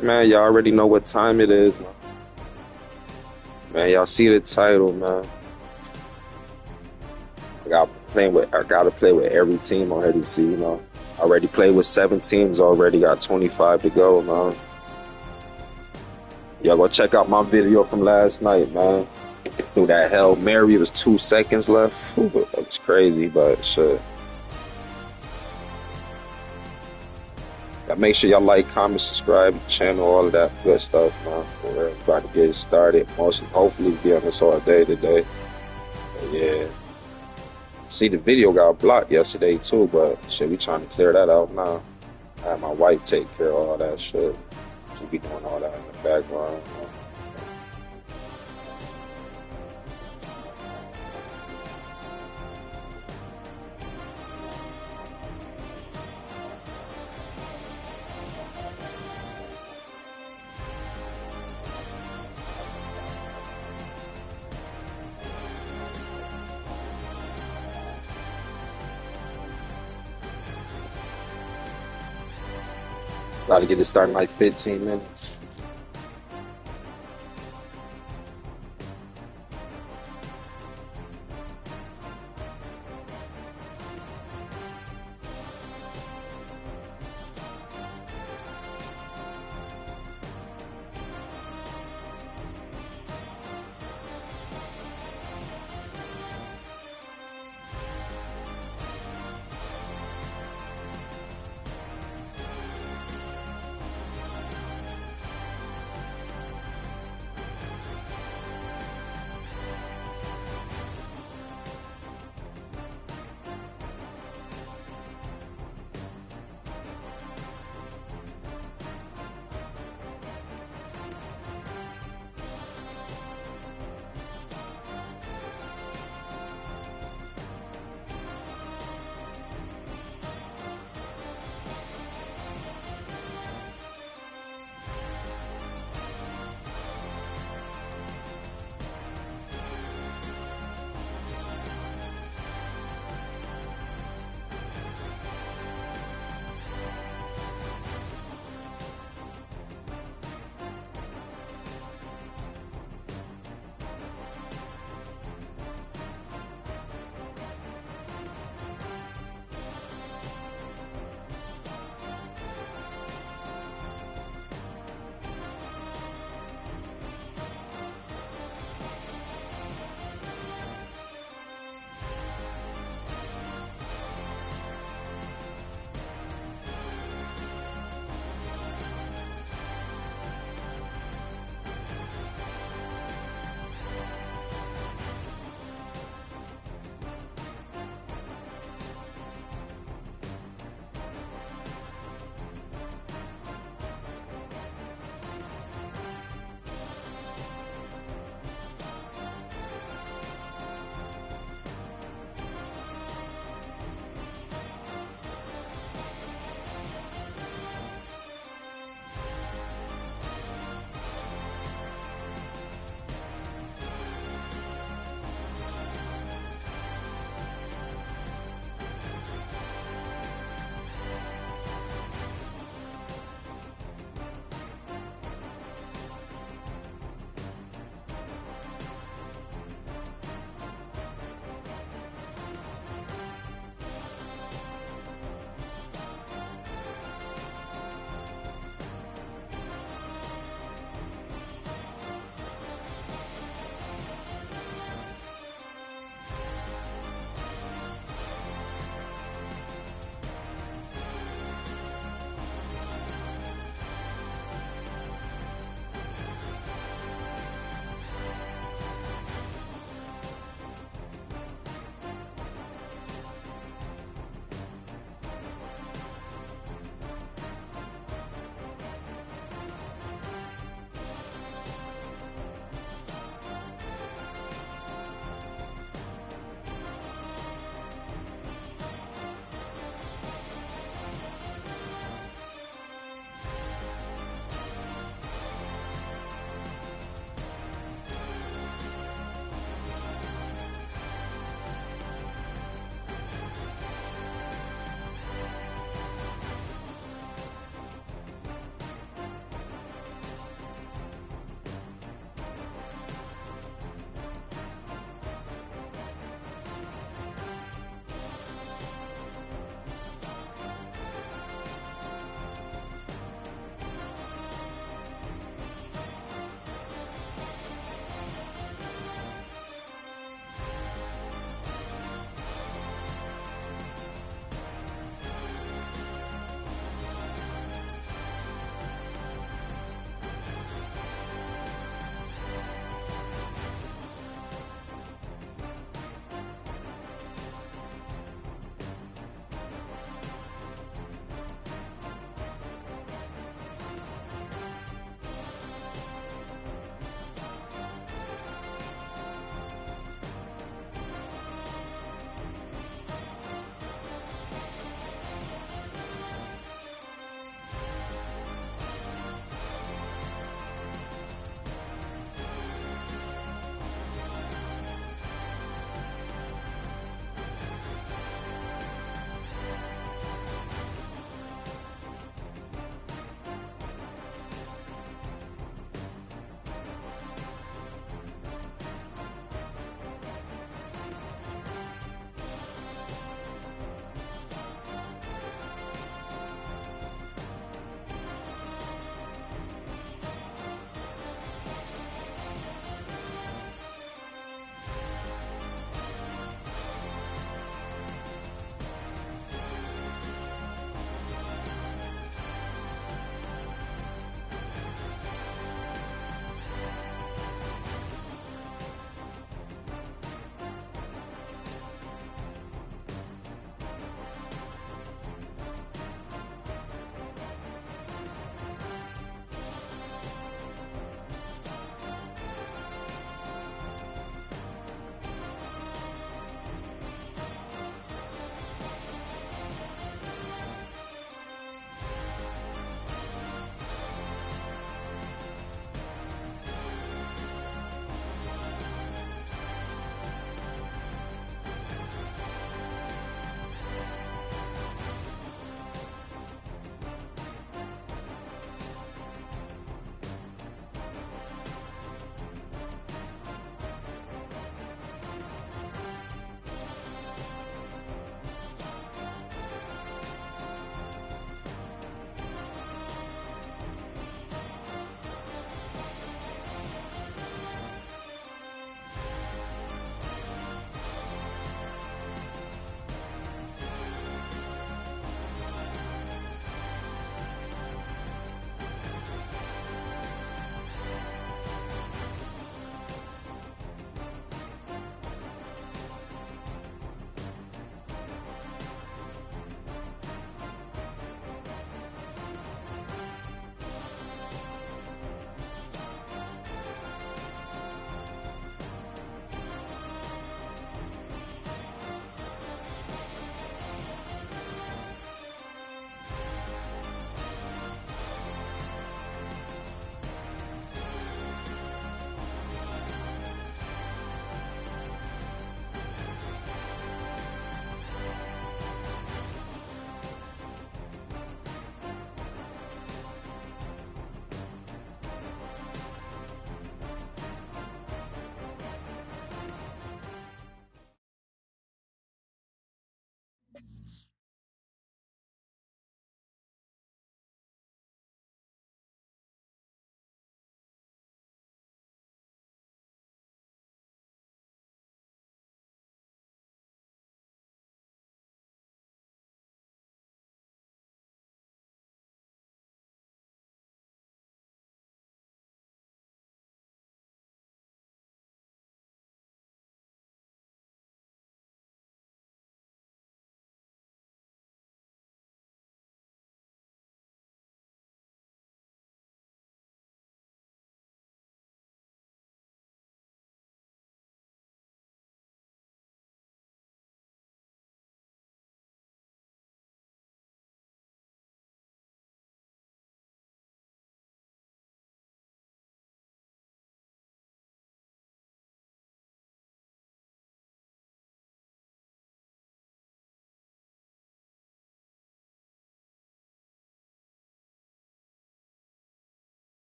Man, y'all already know what time it is, man. Man, y'all see the title, man. I gotta play with every team on here to see, I already played with 7 teams already, got 25 to go, man. Y'all go check out my video from last night, man. Through that Hail Mary, it was 2 seconds left. Ooh, that was crazy, but shit. Make sure y'all like, comment, subscribe to the channel, all of that good stuff, man. We're about to get it started. Hopefully be on this all day today. But yeah. See, the video got blocked yesterday too, but shit, we trying to clear that out now. I had my wife take care of all that shit. She be doing all that in the background. About to get it started in like 15 minutes.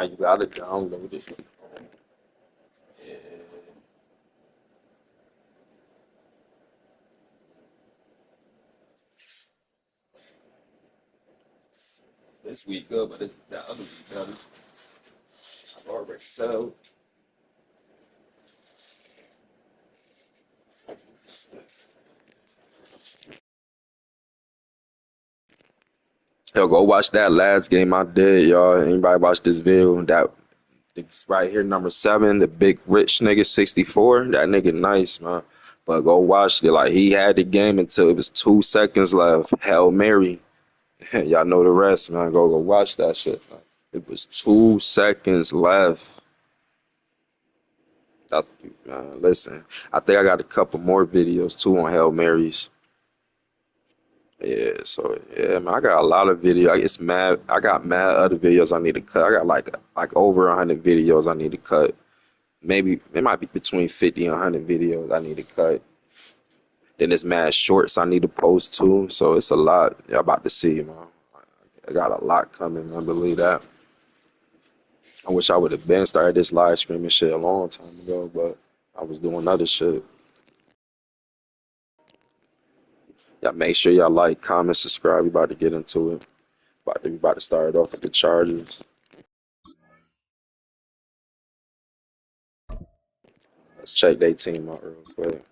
You gotta download it. Yeah. This week good, but it's the other week better. I already tell. Yo, go watch that last game I did, y'all. Anybody watch this video? That it's right here, number 7, the big rich nigga 64. That nigga nice, man. But go watch it. Like he had the game until it was 2 seconds left. Hail Mary. Y'all know the rest, man. Go watch that shit, man. It was 2 seconds left. I, listen, I think I got a couple more videos too on Hail Marys. Yeah, so yeah, man, I got a lot of video. It's mad. I got mad other videos I need to cut. I got like over 100 videos I need to cut. Maybe it might be between 50 and 100 videos I need to cut. Then it's mad shorts I need to post too. So it's a lot. Y'all about to see, man. I got a lot coming. I believe that. I wish I would have been started this live streaming shit a long time ago, but I was doing other shit. Y'all make sure y'all like, comment, subscribe. We about to get into it. We about to start off with the Chargers. Let's check their team out real quick.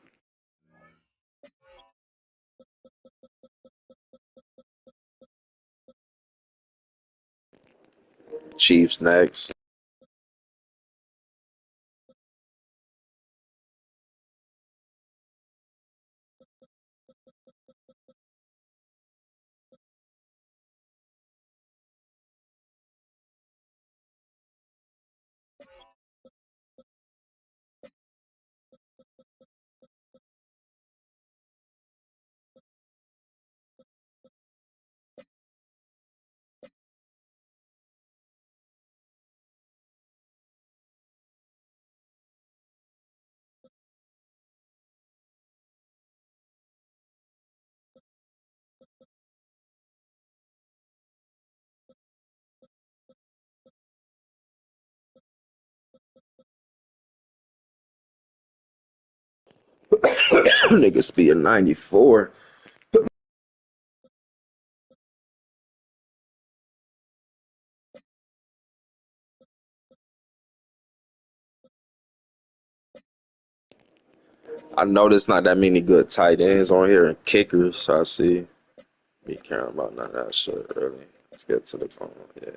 Chiefs next. Nigga speed of 94. I know there's not that many good tight ends on here and kickers, so I see. Be caring about none of that shit, really. Let's get to the phone. Yeah.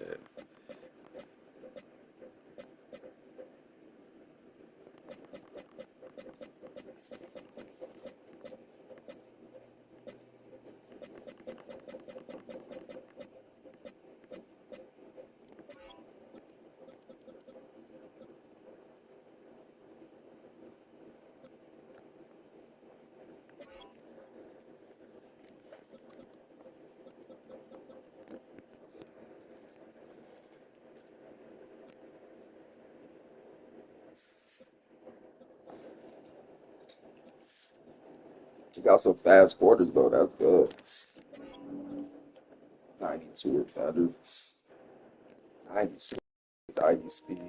You got some fast quarters, though. That's good. 92 or better. 96, 90 speed.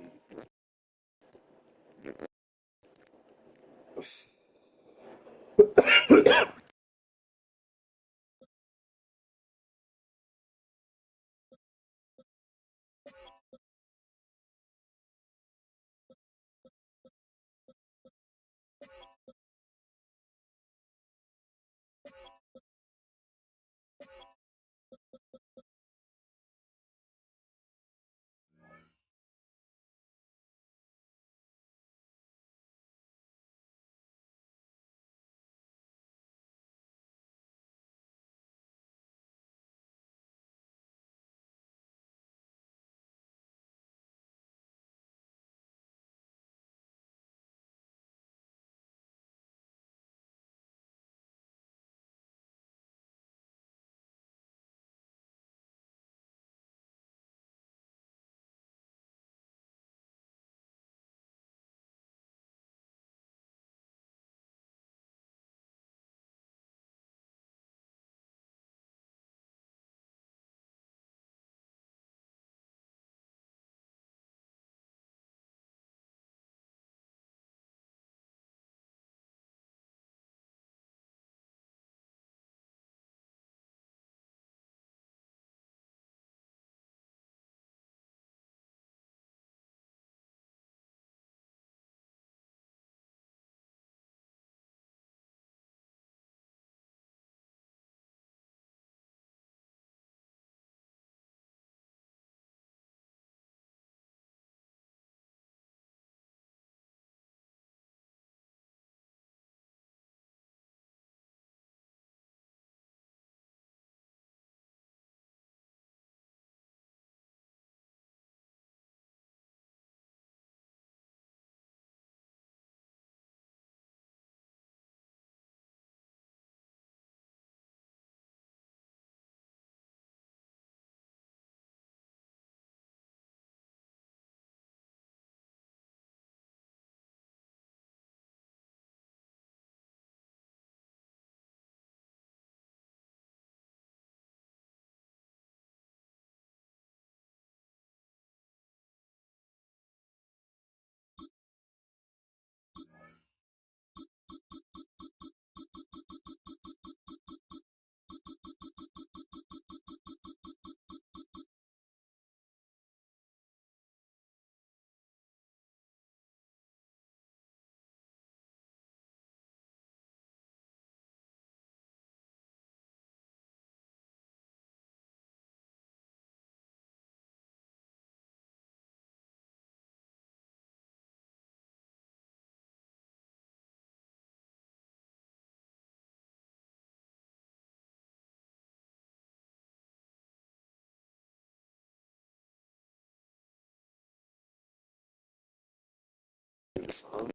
son.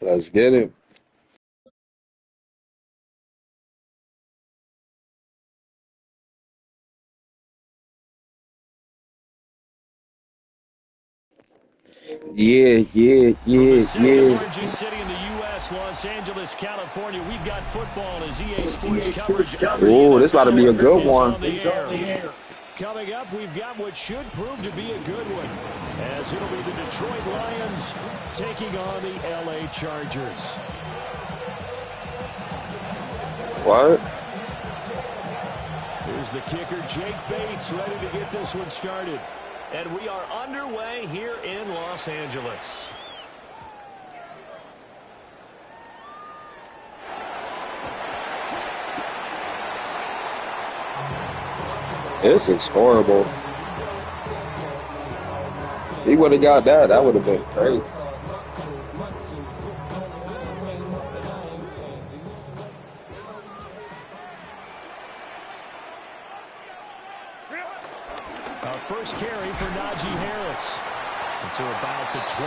Let's get it. Yeah. From the second largest city in the U.S., Los Angeles, California, we've got football as EA Sports coverage of the Oh, this about to be a good NFL is one. on the air. Coming up, we've got what should prove to be a good one, as it'll be the Detroit Lions taking on the L.A. Chargers. What? Here's the kicker, Jake Bates, ready to get this one started. And we are underway here in Los Angeles. This is horrible. He would have got that. That would have been crazy. Our first carry for Najee Harris. To about the 23.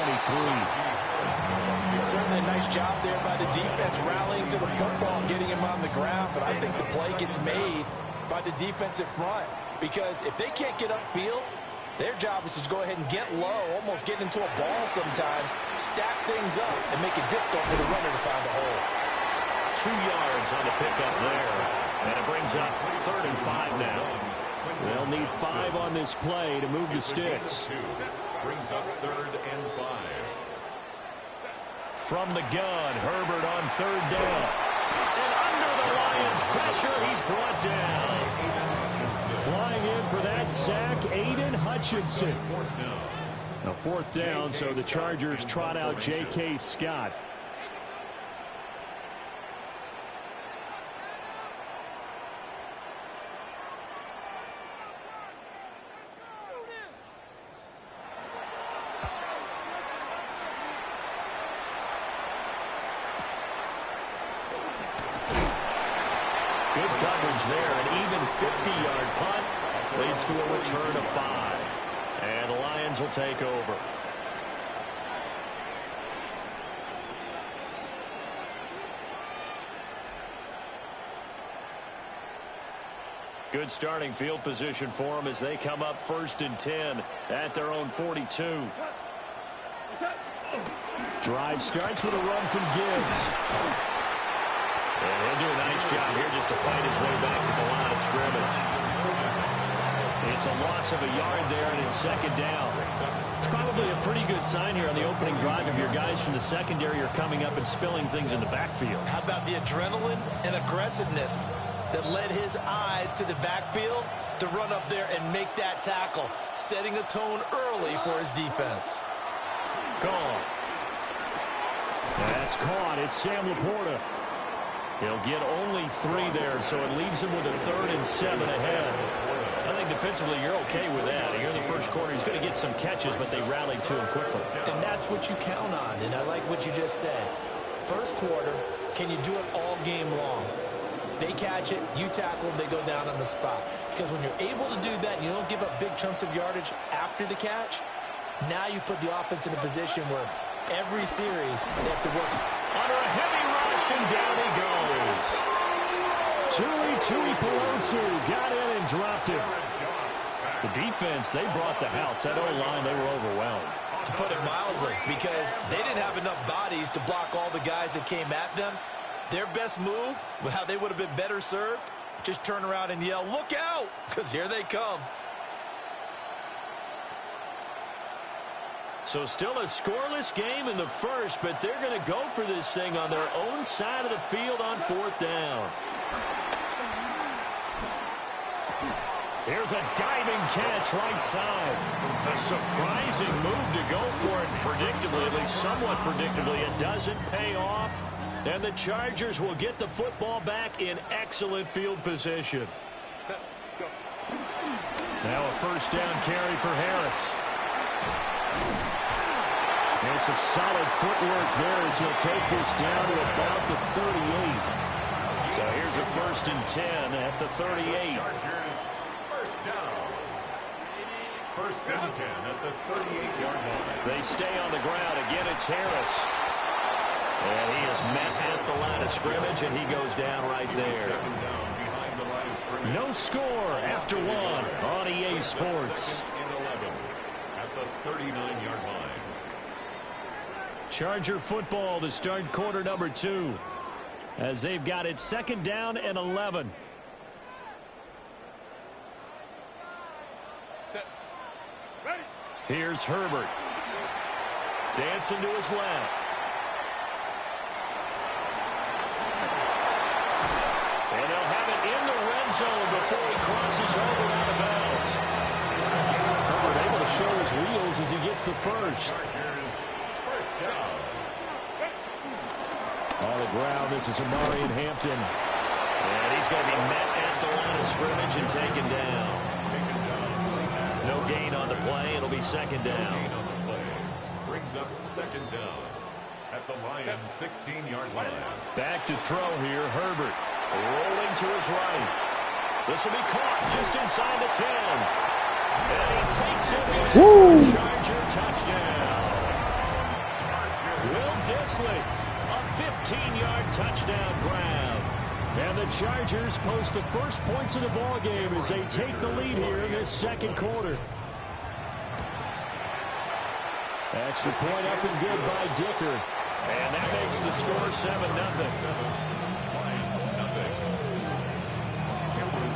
Certainly a nice job there by the defense rallying to the football, getting him on the ground. But I think the play gets made by the defensive front, because if they can't get upfield, their job is to go ahead and get low, almost get into a ball sometimes, stack things up, and make it difficult for the runner to find a hole. 2 yards on the pickup there. And it brings up 3rd and 5 now. They'll need 5 on this play to move the sticks. Brings up 3rd and 5. From the gun, Herbert on 3rd down. And under the Lions' pressure, he's brought down. Flying in for that sack, Aiden Hutchinson. Now 4th down, so the Chargers trot out J.K. Scott. Good coverage there. An even 50-yard punt leads to a return of 5. And the Lions will take over. Good starting field position for them as they come up 1st and 10 at their own 42. Drive starts with a run from Gibbs. And he'll do a nice job here just to fight his way back to the line of scrimmage. It's a loss of a yard there, and it's 2nd down. It's probably a pretty good sign here on the opening drive if your guys from the secondary are coming up and spilling things in the backfield. How about the adrenaline and aggressiveness that led his eyes to the backfield to run up there and make that tackle, setting a tone early for his defense. Gone. That's caught. It's Sam Laporta. He'll get only 3 there, so it leaves him with a 3rd and 7 ahead. I think defensively you're okay with that. Here in the first quarter, he's going to get some catches, but they rallied to him quickly. And that's what you count on, and I like what you just said. First quarter, can you do it all game long? They catch it, you tackle them, they go down on the spot. Because when you're able to do that, and you don't give up big chunks of yardage after the catch, now you put the offense in a position where every series they have to work. Under a heavy rush, and down he goes. Tui Pelotu got in and dropped him. The defense, they brought the house. That O-line, they were overwhelmed. To put it mildly, because they didn't have enough bodies to block all the guys that came at them. Their best move, how they would have been better served, just turn around and yell, "Look out!" because here they come. So still a scoreless game in the first, but they're going to go for this thing on their own side of the field on 4th down. Here's a diving catch right side. A surprising move to go for it predictably, at least somewhat predictably. It doesn't pay off. And the Chargers will get the football back in excellent field position. Now a first down carry for Harris. And some solid footwork there as he'll take this down to about the 38. So here's a 1st and 10 at the 38. Chargers, first down. 1st and 10 at the 38-yard line. They stay on the ground. Again, it's Harris. And he is met at the line of scrimmage, and he goes down right there. No score after one on EA Sports. 2nd and 11 at the 39-yard line. Charger football to start quarter number 2. As they've got it 2nd down and 11. Here's Herbert. Dancing to his left. And they'll have it in the red zone before he crosses over out of bounds. Herbert able to show his wheels as he gets the first. Chargers, first down. On the ground, this is Amari and Hampton. And he's going to be met at the line of scrimmage and taken down. No gain on the play. It'll be 2nd down. Brings up 2nd down at the Lions' 16-yard line. Back to throw here, Herbert. Rolling to his right. This will be caught just inside the 10. And he takes it for a Charger touchdown. Will Dissly, a 15-yard touchdown grab. And the Chargers post the first points of the ball game as they take the lead here in this 2nd quarter. Extra point up and good by Dicker. And that makes the score 7-0.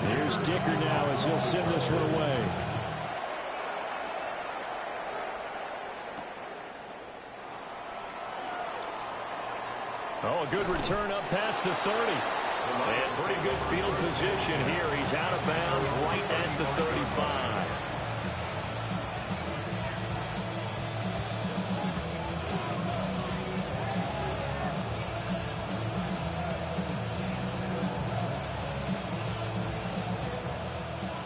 Here's Dicker now as he'll send this one away. Oh, a good return up past the 30. And pretty good field position here. He's out of bounds right at the 35.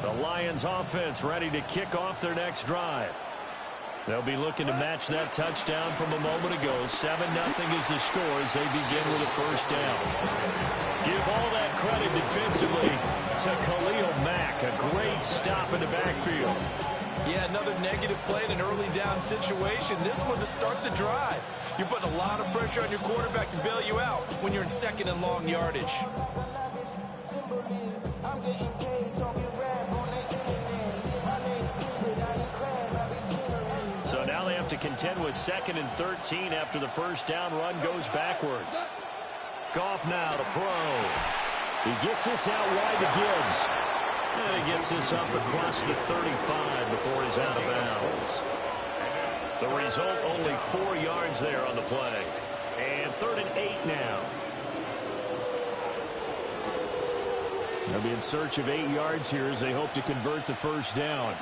The Lions offense ready to kick off their next drive. They'll be looking to match that touchdown from a moment ago. 7-0 is the score as they begin with a first down. Give all that credit defensively to Khalil Mack. A great stop in the backfield. Yeah, another negative play in an early down situation. This one to start the drive. You're putting a lot of pressure on your quarterback to bail you out when you're in 2nd and long yardage. So now they have to contend with 2nd and 13 after the first down run goes backwards. Goff now to throw. He gets this out wide to Gibbs. And he gets this up across the 35 before he's out of bounds. The result, only 4 yards there on the play. And 3rd and 8 now. They'll be in search of 8 yards here as they hope to convert the first down.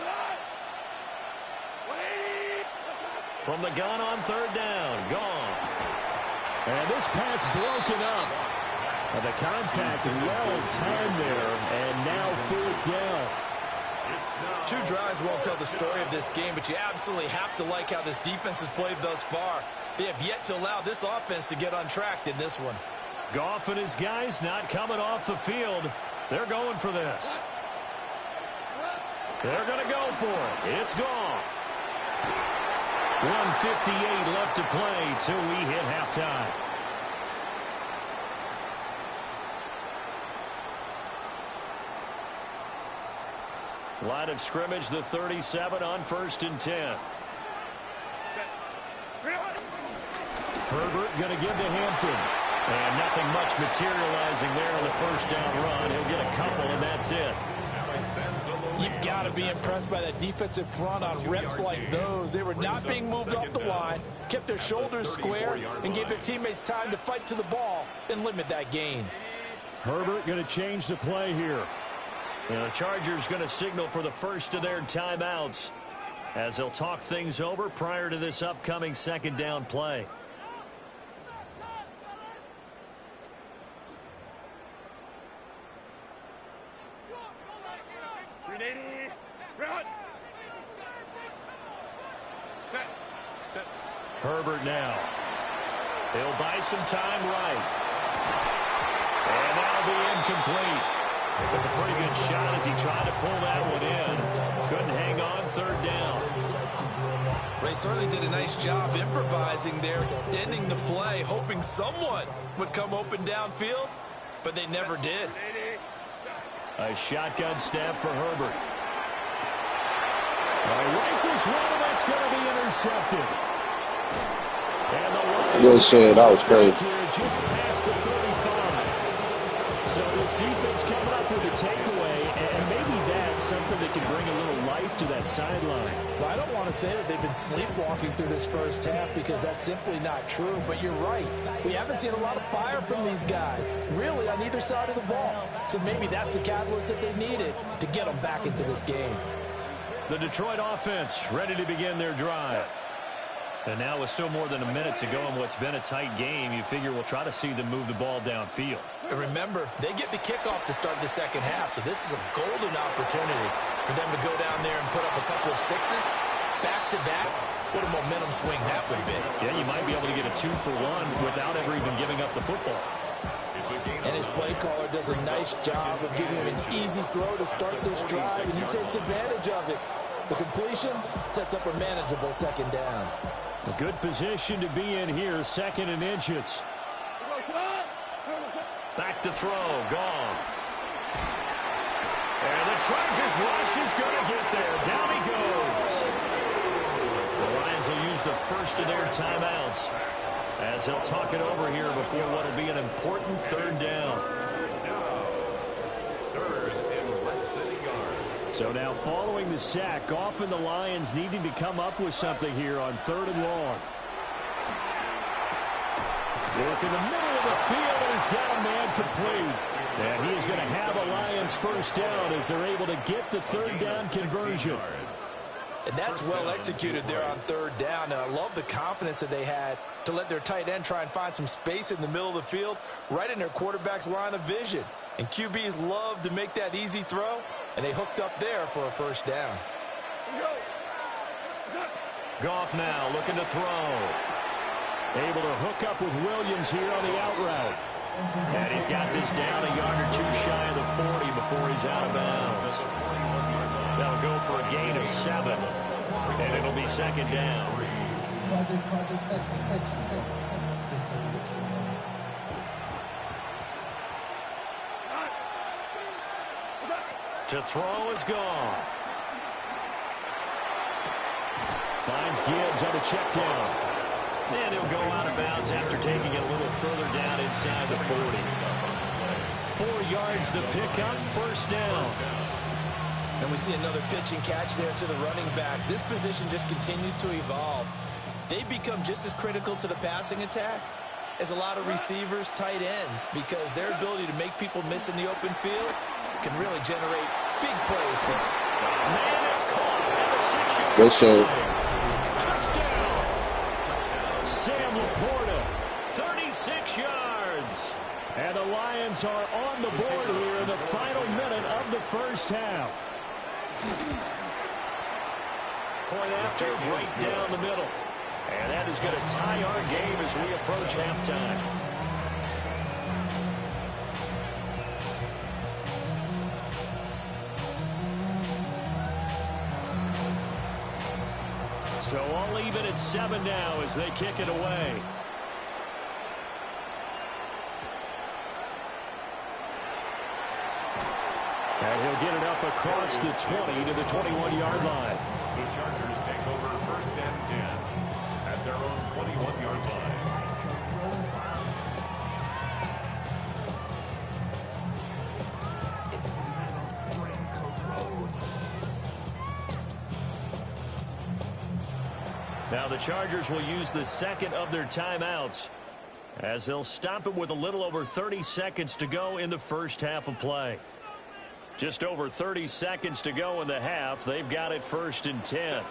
From the gun on 3rd down, Goff. And this pass broken up. And the contact well timed there, and now 4th down. 2 drives won't tell the story of this game, but you absolutely have to like how this defense has played thus far. They have yet to allow this offense to get untracked in this one. Goff and his guys not coming off the field. They're going for this. They're going to go for it. It's Goff. 1:58 left to play till we hit halftime. Line of scrimmage, the 37 on 1st and 10. Herbert going to give to Hampton. And nothing much materializing there on the first down run. He'll get a couple, and that's it. You've got to be impressed by that defensive front on reps like those. They were not being moved off the line, kept their shoulders square, and gave their teammates time to fight to the ball and limit that gain. Herbert going to change the play here. And the Chargers going to signal for the first of their timeouts as they'll talk things over prior to this upcoming 2nd down play. Herbert now. He'll buy some time right. And that'll be incomplete. Took a pretty good shot as he tried to pull that one in. Couldn't hang on, third down. They certainly did a nice job improvising there, extending the play, hoping someone would come open downfield, but they never did. A shotgun snap for Herbert. Rifles one, and that's going to be intercepted. And the Lions Good shit. That was crazy. just past the 35. So this defense coming up with a takeaway, and maybe that's something that can bring a little life to that sideline. Well, I don't want to say that they've been sleepwalking through this first half because that's simply not true, but you're right. We haven't seen a lot of fire from these guys, really, on either side of the ball. So maybe that's the catalyst that they needed to get them back into this game. The Detroit offense ready to begin their drive. And now with still more than a minute to go in what's been a tight game, you figure we'll try to see them move the ball downfield. And remember, they get the kickoff to start the second half, so this is a golden opportunity for them to go down there and put up a couple of sixes back-to-back. What a momentum swing that would be. Yeah, you might be able to get a 2-for-1 without ever even giving up the football. And his play caller does a nice job of giving him an easy throw to start this drive, and he takes advantage of it. The completion sets up a manageable second down. A good position to be in here, second and inches. Back to throw, Goff. And the Chargers rush is going to get there. Down he goes. The Lions will use the first of their timeouts as they'll talk it over here before what will be an important third down. So now following the sack, Goff and the Lions needing to come up with something here on third and long. Work in the middle of the field, and he's got a man complete. And he is going to have a Lions first down as they're able to get the third down conversion. And that's well executed there on third down. And I love the confidence that they had to let their tight end try and find some space in the middle of the field, right in their quarterback's line of vision. And QBs love to make that easy throw, and they hooked up there for a first down. Goff now looking to throw. Able to hook up with Williams here on the out route. And he's got this down a yard or two shy of the 40 before he's out of bounds. That'll go for a gain of 7. And it'll be second down. To throw is Goff. Finds Gibbs on the check down. And he'll go out of bounds after taking it a little further down inside the 40. 4 yards the pickup, first down. And we see another pitch and catch there to the running back. This position just continues to evolve. They become just as critical to the passing attack as a lot of receivers, tight ends, because their ability to make people miss in the open field can really generate big plays for them. Man, it's caught at the 6-yard Good shot. Touchdown. Sam Laporta, 36 yards. And the Lions are on the board here in the final minute of the first half. Point after, right down the middle. And that is going to tie our game as we approach halftime. So all even at 7 now as they kick it away. And he'll get it up across the 20 to the 21-yard line. The Chargers take over first and 10 at their own 21-yard line. Now the Chargers will use the second of their timeouts as they'll stop it with a little over 30 seconds to go in the first half of play. Just over 30 seconds to go in the half. They've got it first and 10.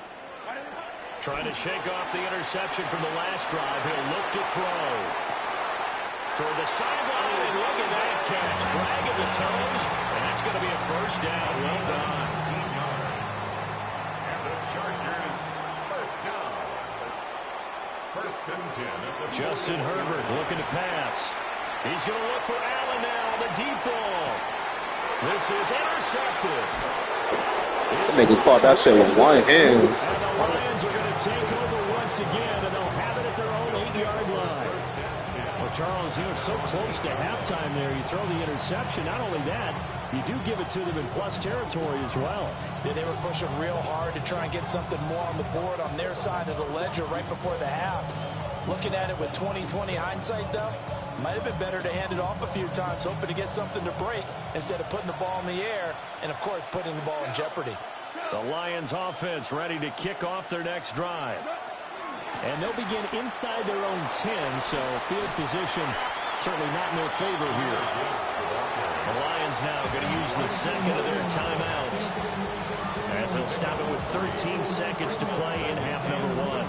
Trying to shake off the interception from the last drive. He'll look to throw. Toward the sideline, and look at that catch. Dragging the toes, and that's going to be a first down. Well done. and 10 at the Justin Herbert looking to pass. He's going to look for Allen now on the deep ball. This is intercepted. That nigga caught that shit with one hand. And the Lions are going to take over once again, and they'll have it at their own 8-yard line. Well, Charles, you're so close to halftime there. You throw the interception. Not only that, you do give it to them in plus territory as well. Yeah, they were pushing real hard to try and get something more on the board on their side of the ledger right before the half. Looking at it with 20/20 hindsight, though, might have been better to hand it off a few times, hoping to get something to break instead of putting the ball in the air and, of course, putting the ball in jeopardy. The Lions offense ready to kick off their next drive. And they'll begin inside their own 10, so field position certainly not in their favor here. The Lions now going to use the second of their timeouts, as they'll stop it with 13 seconds to play in half number 1.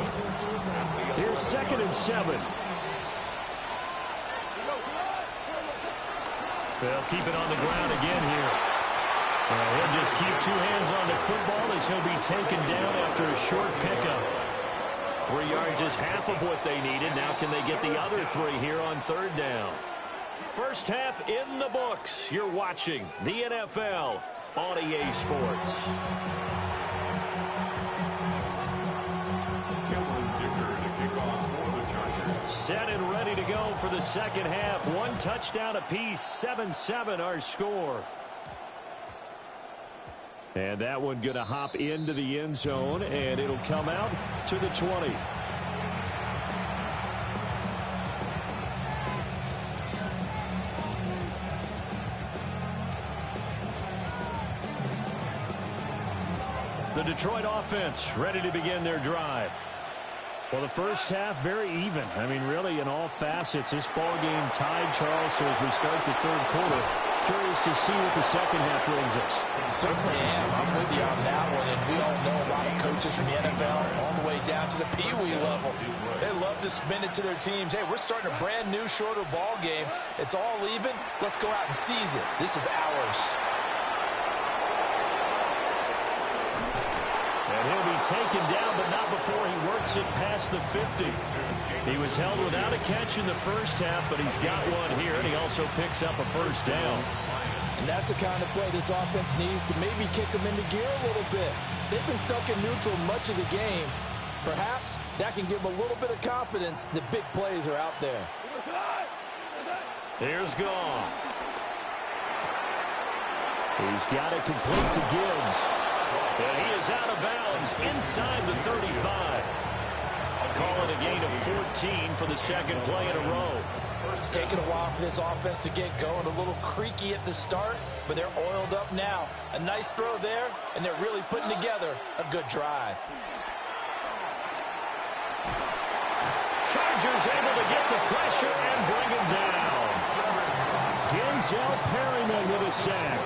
Here's 2nd and 7. They'll keep it on the ground again here. He'll just keep 2 hands on the football as he'll be taken down after a short pickup. 3 yards is half of what they needed. Now can they get the other 3 here on 3rd down? First half in the books. You're watching the NFL on EA Sports. Set and ready to go for the second half. 1 touchdown apiece. 7-7 our score. And that one going to hop into the end zone, and it'll come out to the 20. The Detroit offense ready to begin their drive. Well, the first half, very even. I mean, really, in all facets, this ball game tied, Charles. So as we start the 3rd quarter, curious to see what the second half brings us. Certainly am. I'm with you on that one. And we all know a lot of coaches from the NFL all the way down to the Pee-wee level. They love to spin it to their teams. Hey, we're starting a brand new, shorter ball game. It's all even. Let's go out and seize it. This is ours. And he'll be taken down, but not before he works it past the 50. He was held without a catch in the first half, but he's got one here, and he also picks up a first down. And that's the kind of play this offense needs to maybe kick them into gear a little bit. They've been stuck in neutral much of the game. Perhaps that can give them a little bit of confidence that big plays are out there. Here's Goff. He's got it complete to Gibbs. And he is out of bounds inside the 35. I'll call it a gain of 14 for the second play in a row. It's taken a while for this offense to get going. A little creaky at the start, but they're oiled up now. A nice throw there, and they're really putting together a good drive. Chargers able to get the pressure and bring him down. Denzel Perryman with a sack.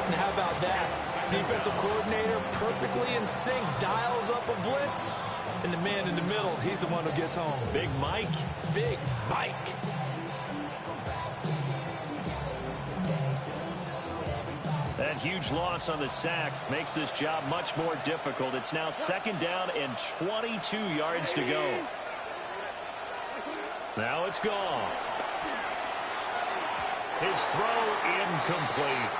And how about that? Defensive coordinator perfectly in sync, dials up a blitz. And the man in the middle, he's the one who gets home. Big Mike. Big Mike. That huge loss on the sack makes this job much more difficult. It's now 2nd down and 22 yards to go. Now it's Goff. His throw incomplete.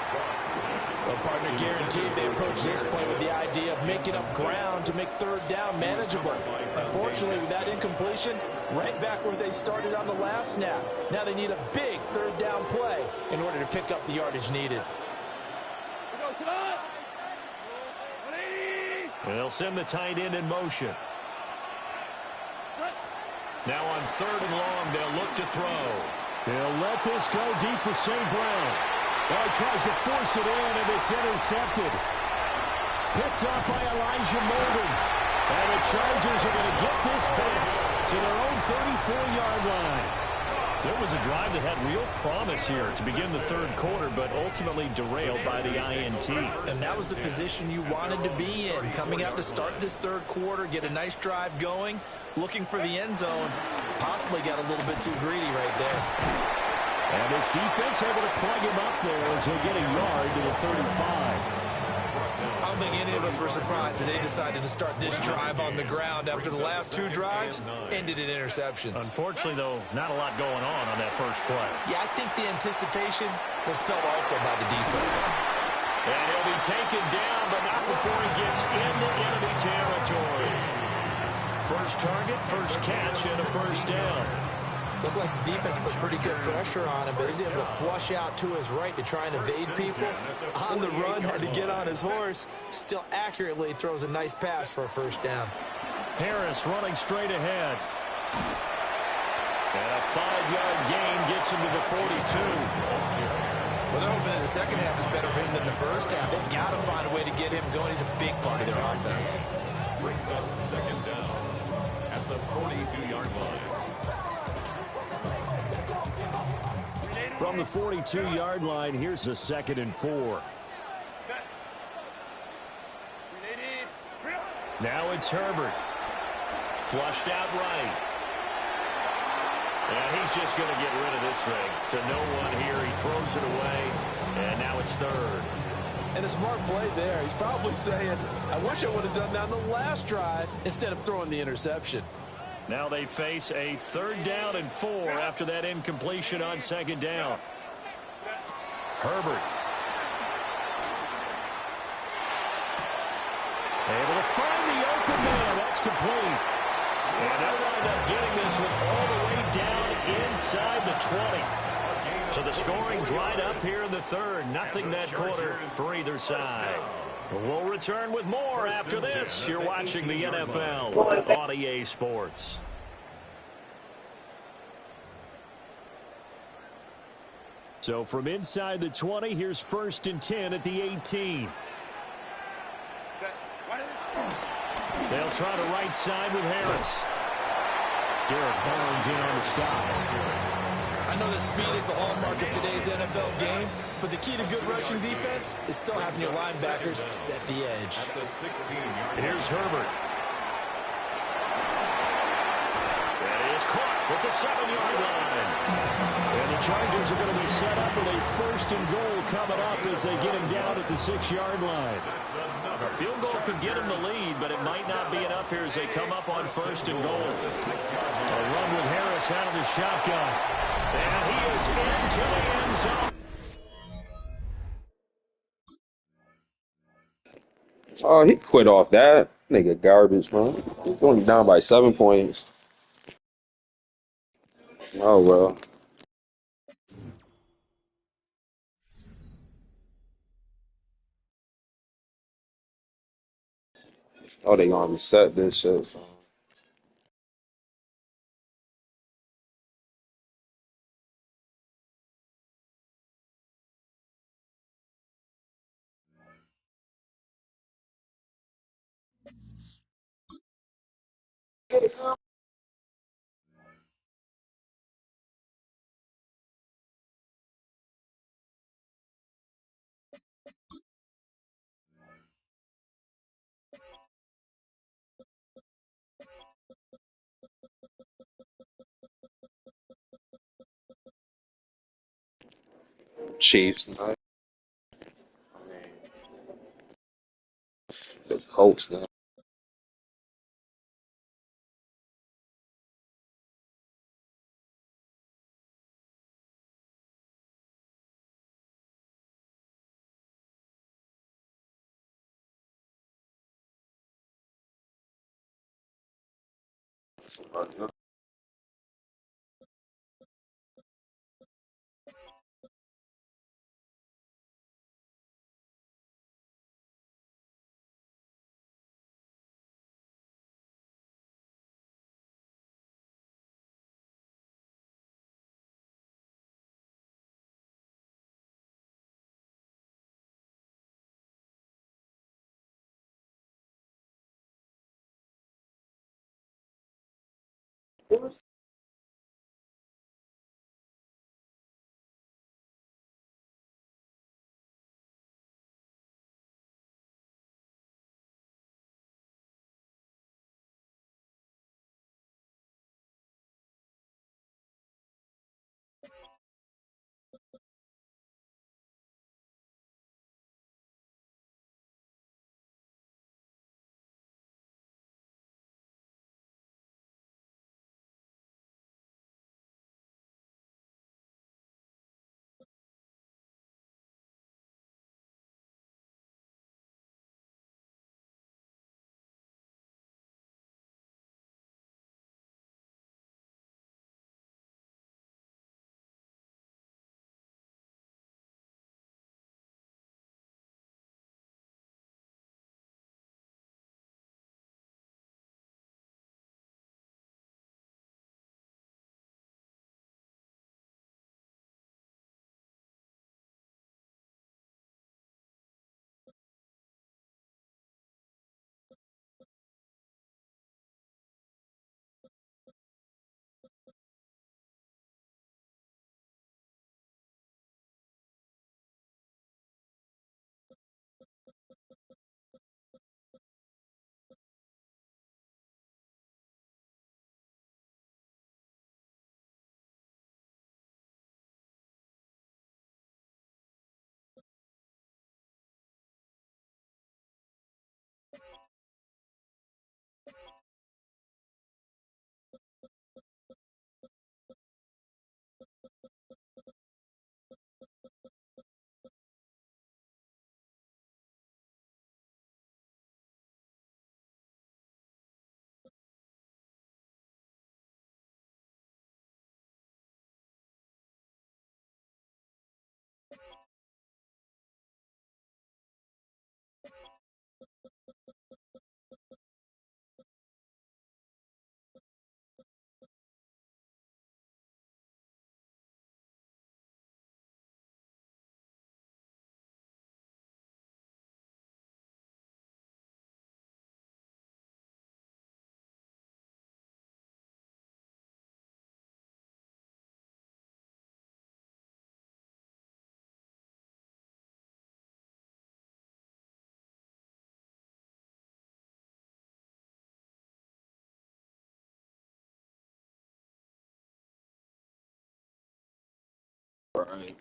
Well, partner, guaranteed they approach this play with the idea of making up ground to make 3rd down manageable. Unfortunately, with that incompletion, right back where they started on the last snap. Now they need a big 3rd down play in order to pick up the yardage needed. They'll send the tight end in motion. Now on 3rd and long, they'll look to throw. They'll let this go deep for St. Brown. Oh, he tries to force it in, and it's intercepted. Picked up by Elijah Molden. And the Chargers are going to get this back to their own 34-yard line. So it was a drive that had real promise here to begin the 3rd quarter, but ultimately derailed by the INT. And that was the position you wanted to be in. Coming out to start this 3rd quarter, get a nice drive going, looking for the end zone. Possibly got a little bit too greedy right there. And his defense able to plug him up there as he'll get a yard to the 35. I don't think any of us were surprised that they decided to start this drive on the ground after the last two drives ended in interceptions. Unfortunately, though, not a lot going on that first play. Yeah, I think the anticipation was felt also by the defense. And he'll be taken down, but not before he gets into enemy territory. First target, first catch, and a first down. Looked like the defense put pretty good pressure on him, but he's able to flush out to his right to try and evade people. On the run, had to get on his horse. Still accurately throws a nice pass for a first down. Harris running straight ahead. And a 5-yard gain gets him to the 42. Well, they're hoping that the second half is better for him than the first half. They've got to find a way to get him going. He's a big part of their offense. Brings up second down at the 42-yard line. From the 42-yard line, here's a 2nd and 4. Now it's Herbert. Flushed out right. And he's just going to get rid of this thing. To no one here. He throws it away. And now it's 3rd. And a smart play there. He's probably saying, I wish I would have done that on the last drive instead of throwing the interception. Now they face a 3rd down and 4 after that incompletion on 2nd down. Herbert. Able to find the open man. That's complete. And they'll wind up getting this one all the way down inside the 20. So the scoring dried up here in the 3rd. Nothing that quarter for either side. We'll return with more after this. You're watching the NFL on EA Sports. So from inside the 20, here's 1st and 10 at the 18. They'll try to right side with Harris. Derek Barnes in on the stop. I know that speed is the hallmark of today's NFL game, but the key to good rushing defense is still having your linebackers set the edge. At the 16-yard Here's Herbert. That is caught at the 7-yard line. And the Chargers are going to be set up with a 1st and goal coming up as they get him down at the 6-yard line. A field goal could get him the lead, but it might not be enough here as they come up on 1st and goal. A run with Harris out of the shotgun. And he is into the end zone. Oh, he quit off that. Nigga garbage, man. He's only down by 7 points. Oh, well. Oh, they gonna reset this shit. So. Chiefs, man. The Colts, man. Right.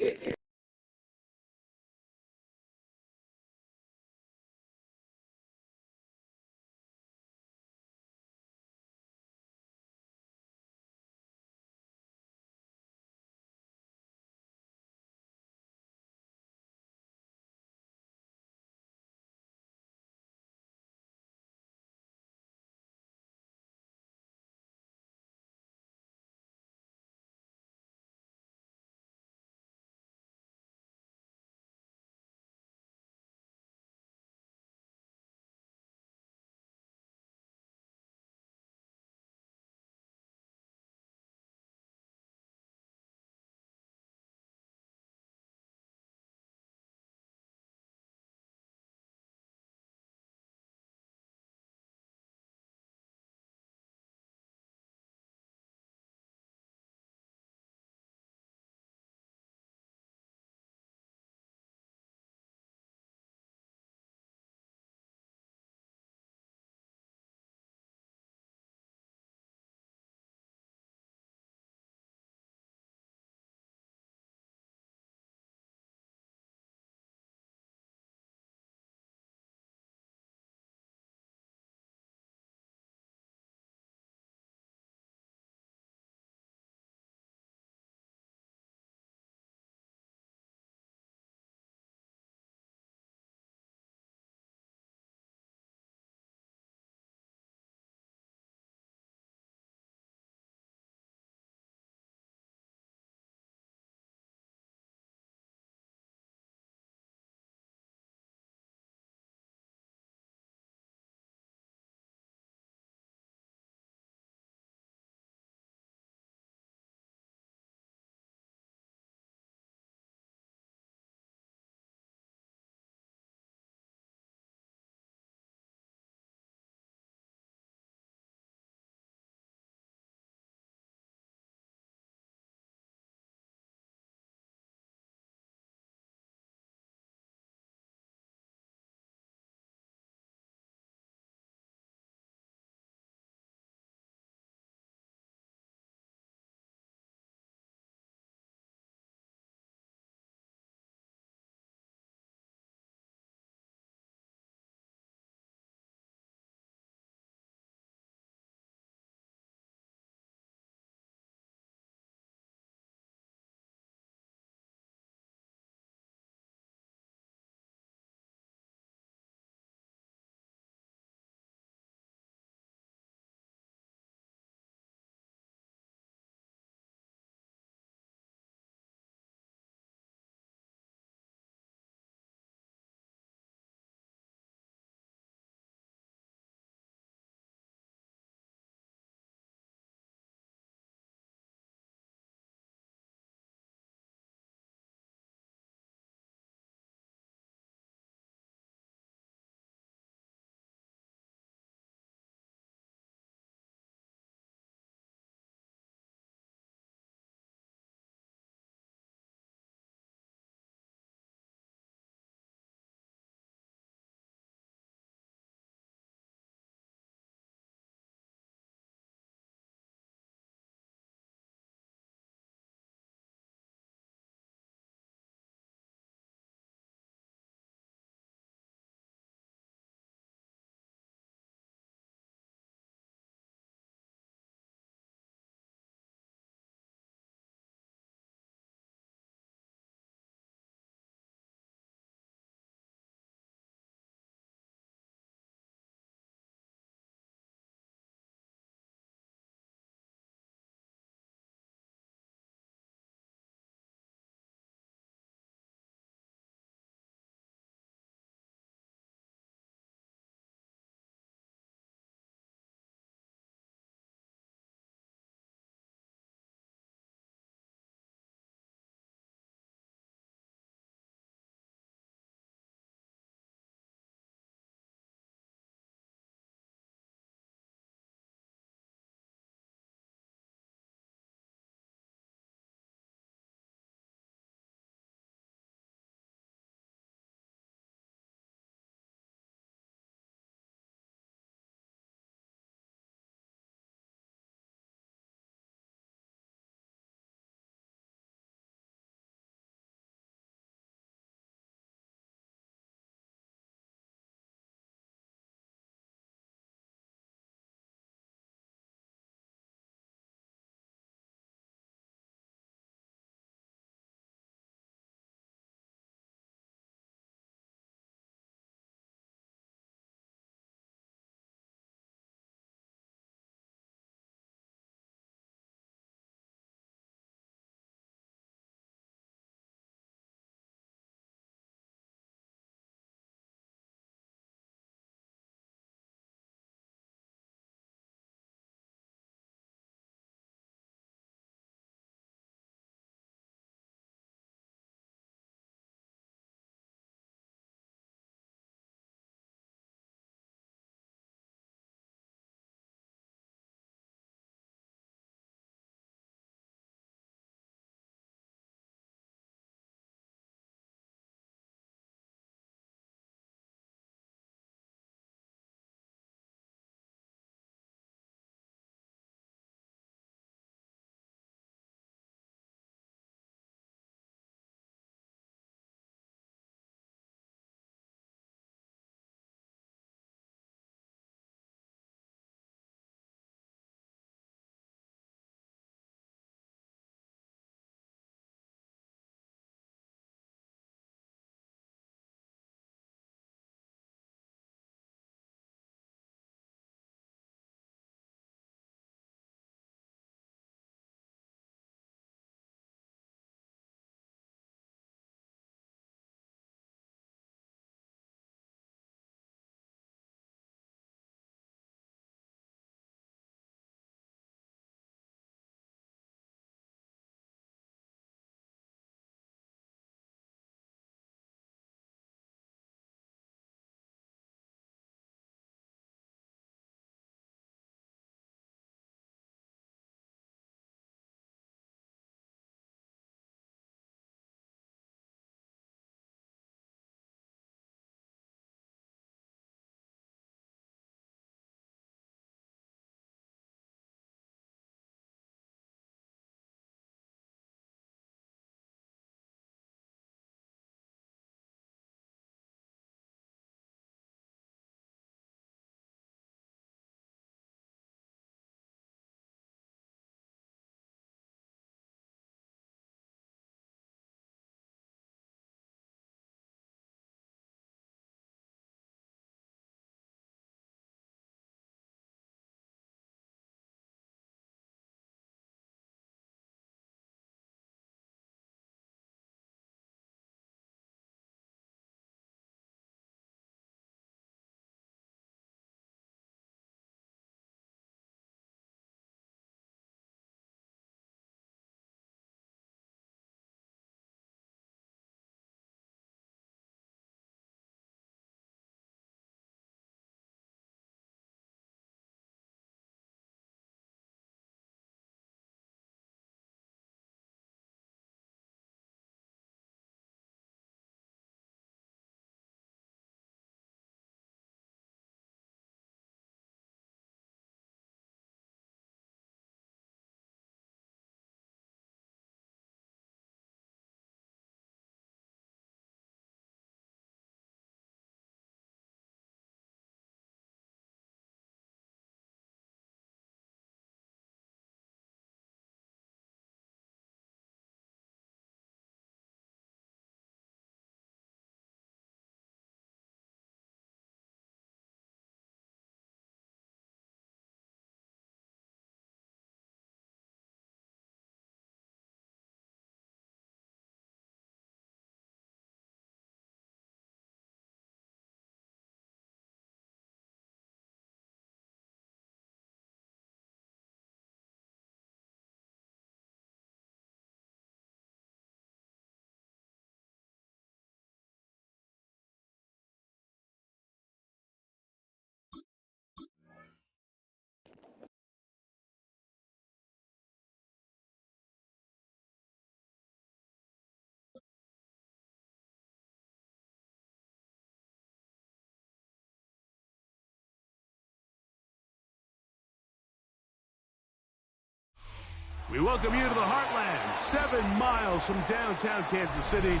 We welcome you to the Heartland, 7 miles from downtown Kansas City.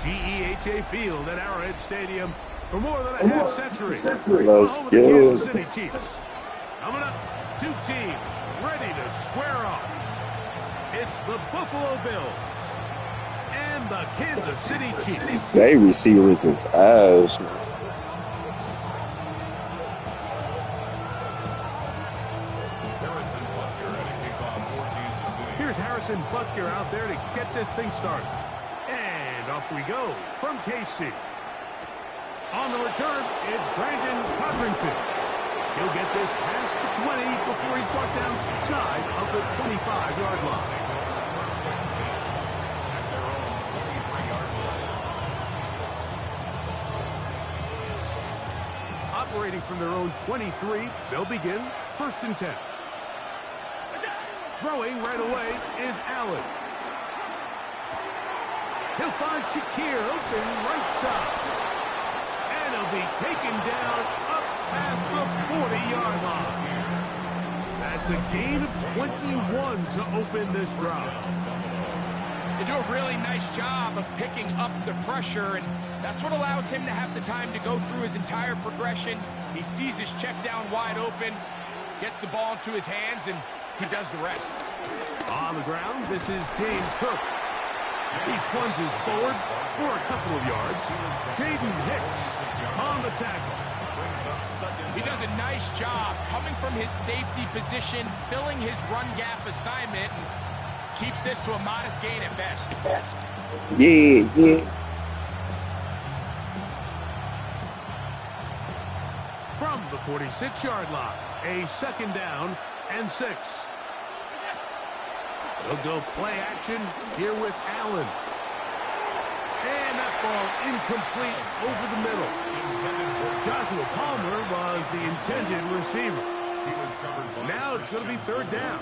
GEHA Field at Arrowhead Stadium for more than a half century. Let's Home of the go. Kansas City Chiefs. Coming up, 2 teams ready to square off. It's the Buffalo Bills and the Kansas City Chiefs. They receivers is ass, man. Harrison Butker at a kickoff for Kansas City. Here's Harrison Butker out there to get this thing started. And off we go from KC. On the return, it's Brandon Codrington. He'll get this past the 20 before he's brought down shy of the 25-yard line. That's their own 23-yard line. Operating from their own 23, they'll begin 1st and 10. Throwing right away is Allen. He'll find Shakir open right side. And he'll be taken down up past the 40-yard line. That's a gain of 21 to open this drive. They do a really nice job of picking up the pressure, and that's what allows him to have the time to go through his entire progression. He sees his check down wide open, gets the ball into his hands, and he does the rest. On the ground, this is James Cook. He plunges forward for a couple of yards. Jaden Hicks on the tackle. He does a nice job coming from his safety position, filling his run gap assignment, and keeps this to a modest gain at best. Yeah. From the 46-yard line, a 2nd down and 6. They'll go play action here with Allen. And that ball incomplete over the middle. Joshua Palmer was the intended receiver. He was covered by Now it's going to be 3rd down.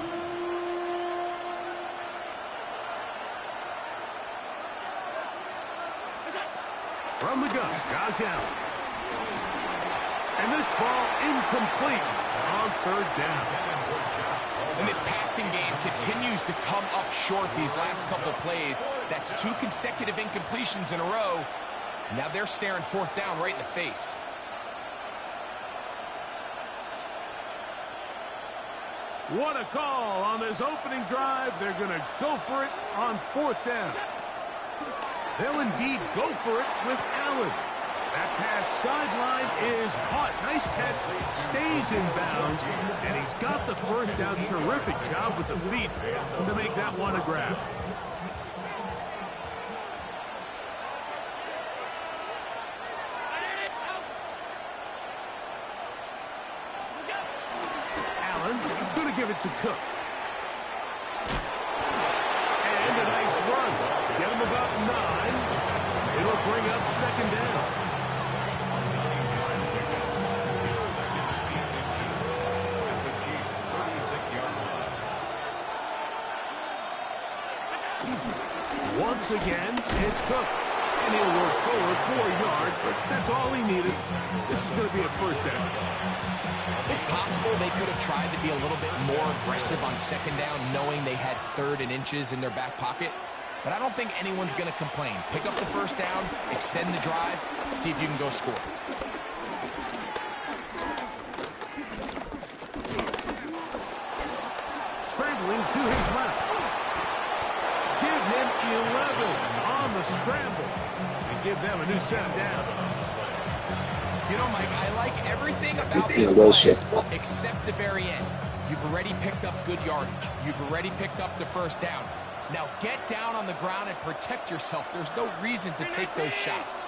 From the gun, Josh Allen. And this ball incomplete on 3rd down. And this passing game continues to come up short these last couple plays. That's 2 consecutive incompletions in a row. Now they're staring 4th down right in the face. What a call on this opening drive. They're going to go for it on 4th down. They'll indeed go for it with Allen. That pass sideline is caught. Nice catch. Stays in bounds. And he's got the 1st down. Terrific job with the feet to make that one a grab. Allen going to give it to Cook. And a nice run. Get him about 9. It'll bring up 2nd down. Once again, it's Cook. And he'll work forward for a yard, but that's all he needed. This is going to be a 1st down. It's possible they could have tried to be a little bit more aggressive on 2nd down, knowing they had 3rd and inches in their back pocket. But I don't think anyone's going to complain. Pick up the 1st down, extend the drive, see if you can go score. Scrambling to his left. Give him 11 on the scramble. And give them a new set of downs. You know, Mike, I like everything about Yeah, these well plays said. except the very end. You've already picked up good yardage. You've already picked up the 1st down. Now get down on the ground and protect yourself. There's no reason to take those shots.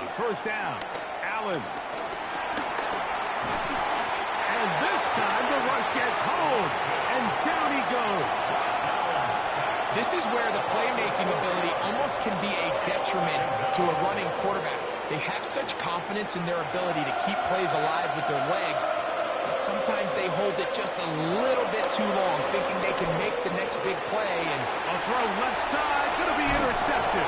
On 1st down, Allen. And this time the rush gets home. And down he goes. This is where the playmaking ability almost can be a detriment to a running quarterback. They have such confidence in their ability to keep plays alive with their legs. Sometimes they hold it just a little bit too long, thinking they can make the next big play. And a throw left side, going to be intercepted.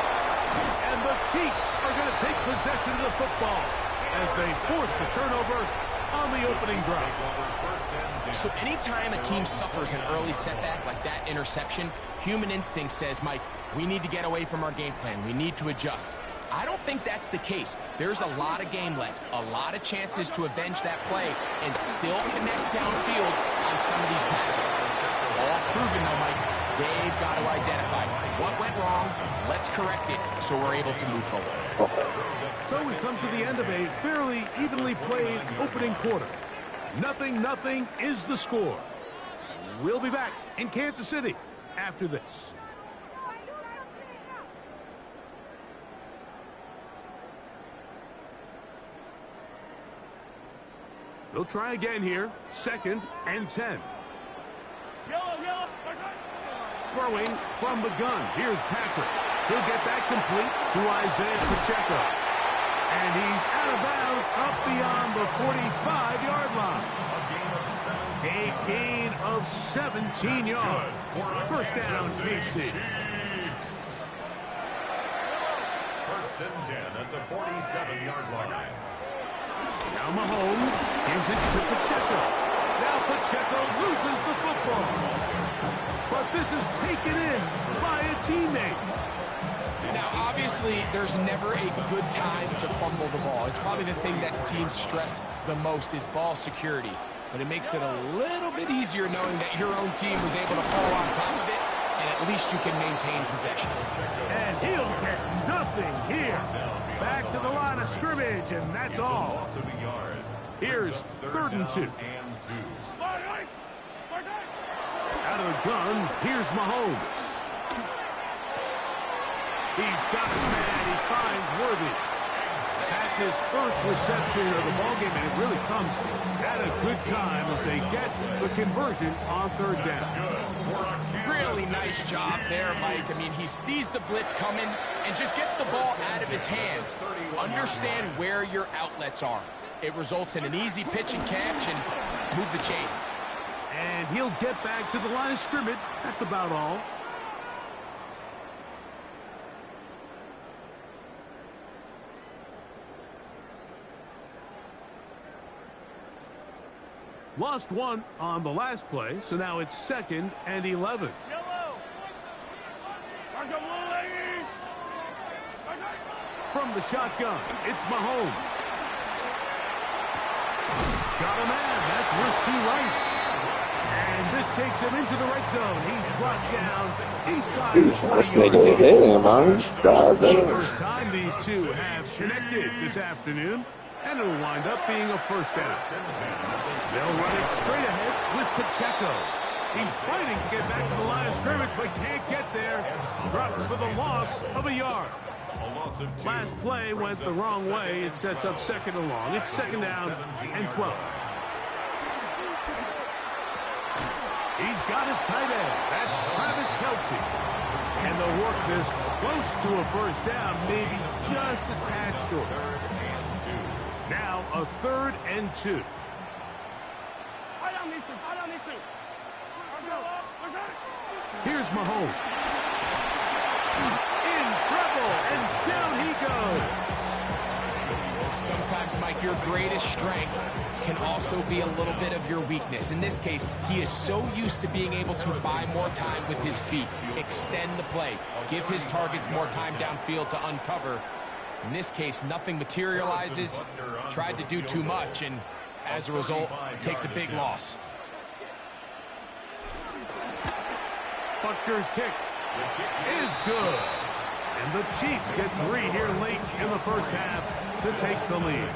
And the Chiefs are going to take possession of the football as they force the turnover on the opening drive. So anytime a team suffers an early setback like that interception, human instinct says, Mike, we need to get away from our game plan. We need to adjust. I don't think that's the case. There's a lot of game left, a lot of chances to avenge that play and still connect downfield on some of these passes. All proven, though, Mike. They've got to identify what went wrong. Let's correct it so we're able to move forward. So we've come to the end of a fairly evenly played opening quarter. 0-0 is the score. We'll be back in Kansas City after this. They'll try again here. 2nd and 10. Throwing from the gun. Here's Patrick. He'll get that complete to Isaiah Pacheco. And he's out of bounds up beyond the 45-yard line. A gain of 17 yards. First down, KC. First and 10 at the 47-yard line. Now Mahomes gives it to Pacheco. Now Pacheco loses the football. But this is taken in by a teammate. Now, obviously, there's never a good time to fumble the ball. It's probably the thing that teams stress the most is ball security. But it makes it a little bit easier knowing that your own team was able to fall on top of it, and at least you can maintain possession. And he'll get nothing here. Back to the line of scrimmage, and that's all. Here's 3rd and 2. Out of the gun, here's Mahomes. He's got a man. He finds Worthy. That's his first reception of the ballgame, and it really comes at a good time as they get the conversion on 3rd down. Really nice job there, Mike. I mean, he sees the blitz coming and just gets the ball out of his hands. Understand where your outlets are. It results in an easy pitch and catch and move the chains. And he'll get back to the line of scrimmage. That's about all. Lost one on the last play, so now it's 2nd and 11. From the shotgun, it's Mahomes. Got a man. That's Rasheed Rice. And this takes him into the red zone. He's brought down inside the 20-yard line. God damn. First time these two have connected this afternoon. And it'll wind up being a first down. They'll run it straight ahead with Pacheco. He's fighting to get back to the line of scrimmage, but can't get there. Dropped for the loss of a yard. Last play went the wrong way. It sets up 2nd and long. It's 2nd down and 12. He's got his tight end. That's Travis Kelce. And they'll work this close to a first down, maybe just a tad short. Now a 3rd and 2. Here's Mahomes. In trouble, and down he goes. Sometimes, Mike, your greatest strength can also be a little bit of your weakness. In this case, he is so used to being able to buy more time with his feet, extend the play, give his targets more time downfield to uncover. In this case, nothing materializes, tried to do too much, and as a result, takes a big loss. Butker's kick is good. And the Chiefs get 3 here late in the first half to take the lead.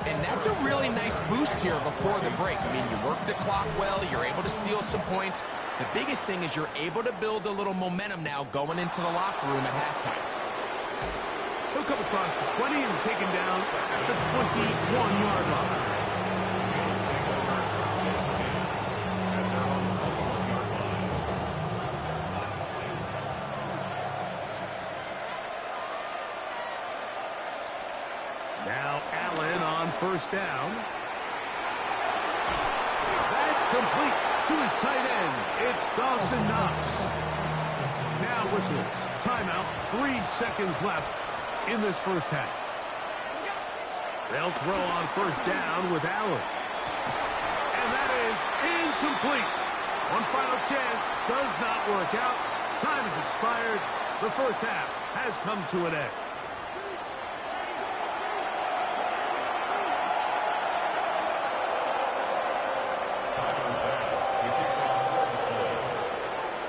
And that's a really nice boost here before the break. I mean, you work the clock well, you're able to steal some points. The biggest thing is you're able to build a little momentum now going into the locker room at halftime. He'll come across the 20 and taken down at the 21-yard line. Now Allen on first down. That's complete to his tight end. It's Dawson Knox. Now whistles. Timeout. 3 seconds left in this first half. They'll throw on first down with Allen. And that is incomplete. One final chance does not work out. Time has expired. The first half has come to an end.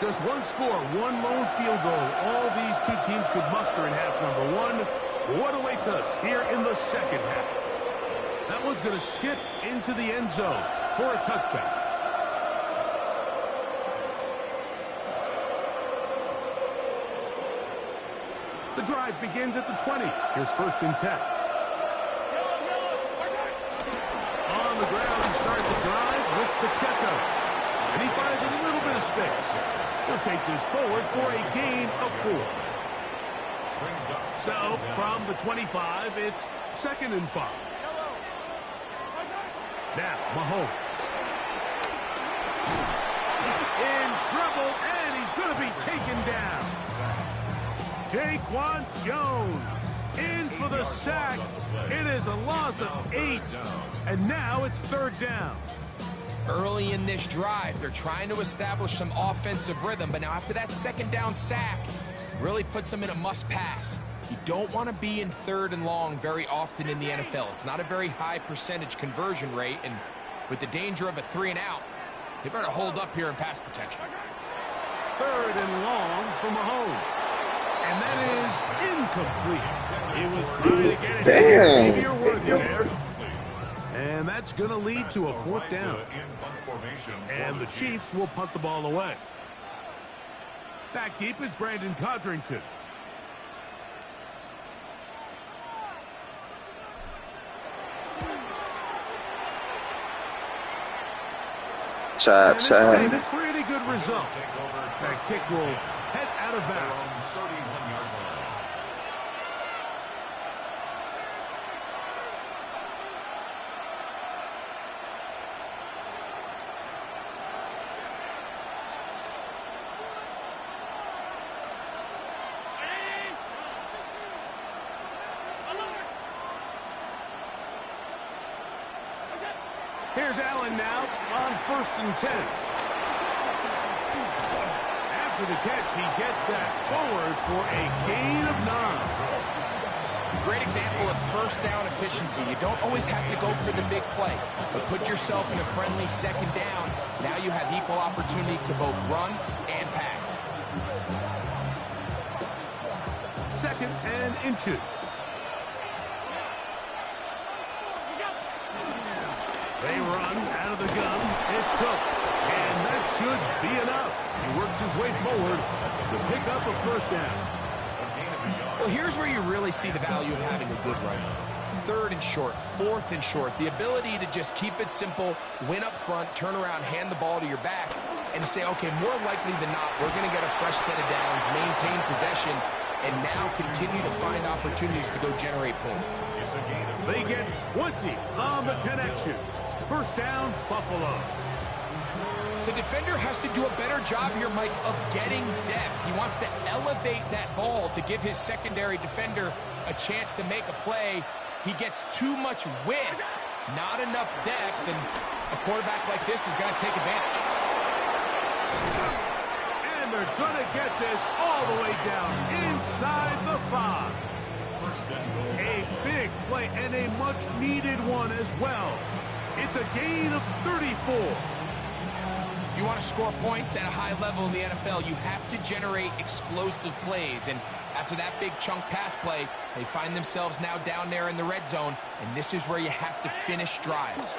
Just one score, one lone field goal. All these two teams could muster in half number one. What awaits us here in the second half? That one's going to skip into the end zone for a touchback. The drive begins at the 20. Here's 1st and 10. On the ground, he starts the drive with the checkup. And he finds a little bit of space. He'll take this forward for a gain of 4. So, from the 25, it's 2nd and 5. Now, Mahomes. In trouble, and he's going to be taken down. Daquan Jones in for the sack. It is a loss of 8, and now it's 3rd down. Early in this drive, they're trying to establish some offensive rhythm, but now after that 2nd down sack, really puts them in a must-pass. You don't want to be in 3rd and long very often in the NFL. It's not a very high percentage conversion rate, and with the danger of a 3-and-out, they better hold up here in pass protection. 3rd and long for Mahomes. And that is incomplete. He was trying to get it. Damn. You're working there. And that's going to lead to a 4th down. And the Chiefs will punt the ball away. Back deep is Brandon Codrington. Chad. A pretty good result. That kick will head out of bounds. Here's Allen now on 1st and 10. After the catch, he gets that forward for a gain of 9. Great example of 1st down efficiency. You don't always have to go for the big play, but put yourself in a friendly 2nd down. Now you have equal opportunity to both run and pass. 2nd and inches. They run out of the gun. It's Cook. And that should be enough. He works his way forward to pick up a 1st down. Well, here's where you really see the value of having a good runner. 3rd and short, 4th and short. The ability to just keep it simple, win up front, turn around, hand the ball to your back, and say, okay, more likely than not, we're going to get a fresh set of downs, maintain possession, and now continue to find opportunities to go generate points. They get 20 on the connection. 1st down, Buffalo. The defender has to do a better job here, Mike, of getting depth. He wants to elevate that ball to give his secondary defender a chance to make a play. He gets too much width, not enough depth, and a quarterback like this is going to take advantage. And they're going to get this all the way down inside the 5. A big play and a much-needed one as well. It's a gain of 34. If you want to score points at a high level in the NFL, you have to generate explosive plays. And after that big chunk pass play, they find themselves now down there in the red zone, and this is where you have to finish drives.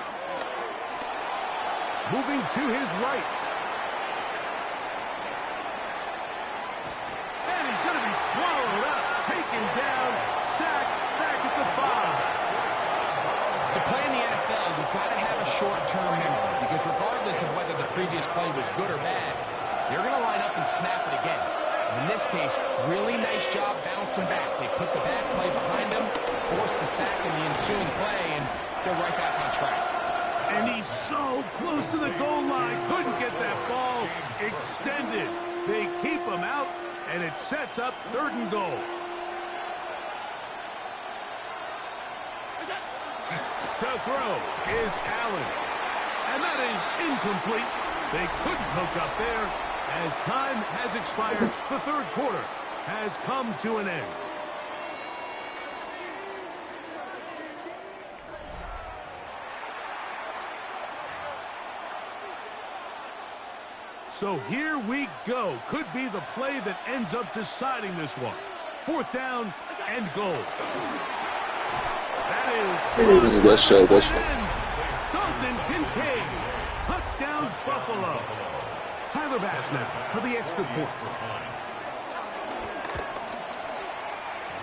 Moving to his right. And he's going to be swallowed up, taken down, sacked back at the 5. To play in the NFL, you've got to have a short-term memory, because regardless of whether the previous play was good or bad, they're going to line up and snap it again. And in this case, really nice job bouncing back. They put the bad play behind them, forced the sack in the ensuing play, and they're right back on track. And he's so close to the goal line, couldn't get that ball extended. They keep him out, and it sets up 3rd and goal. To throw is Allen. And that is incomplete. They couldn't hook up there as time has expired. The third quarter has come to an end. So here we go. Could be the play that ends up deciding this one. Fourth down and goal. That is Dalton Kincaid. Touchdown Buffalo. Tyler Bass now for the extra point.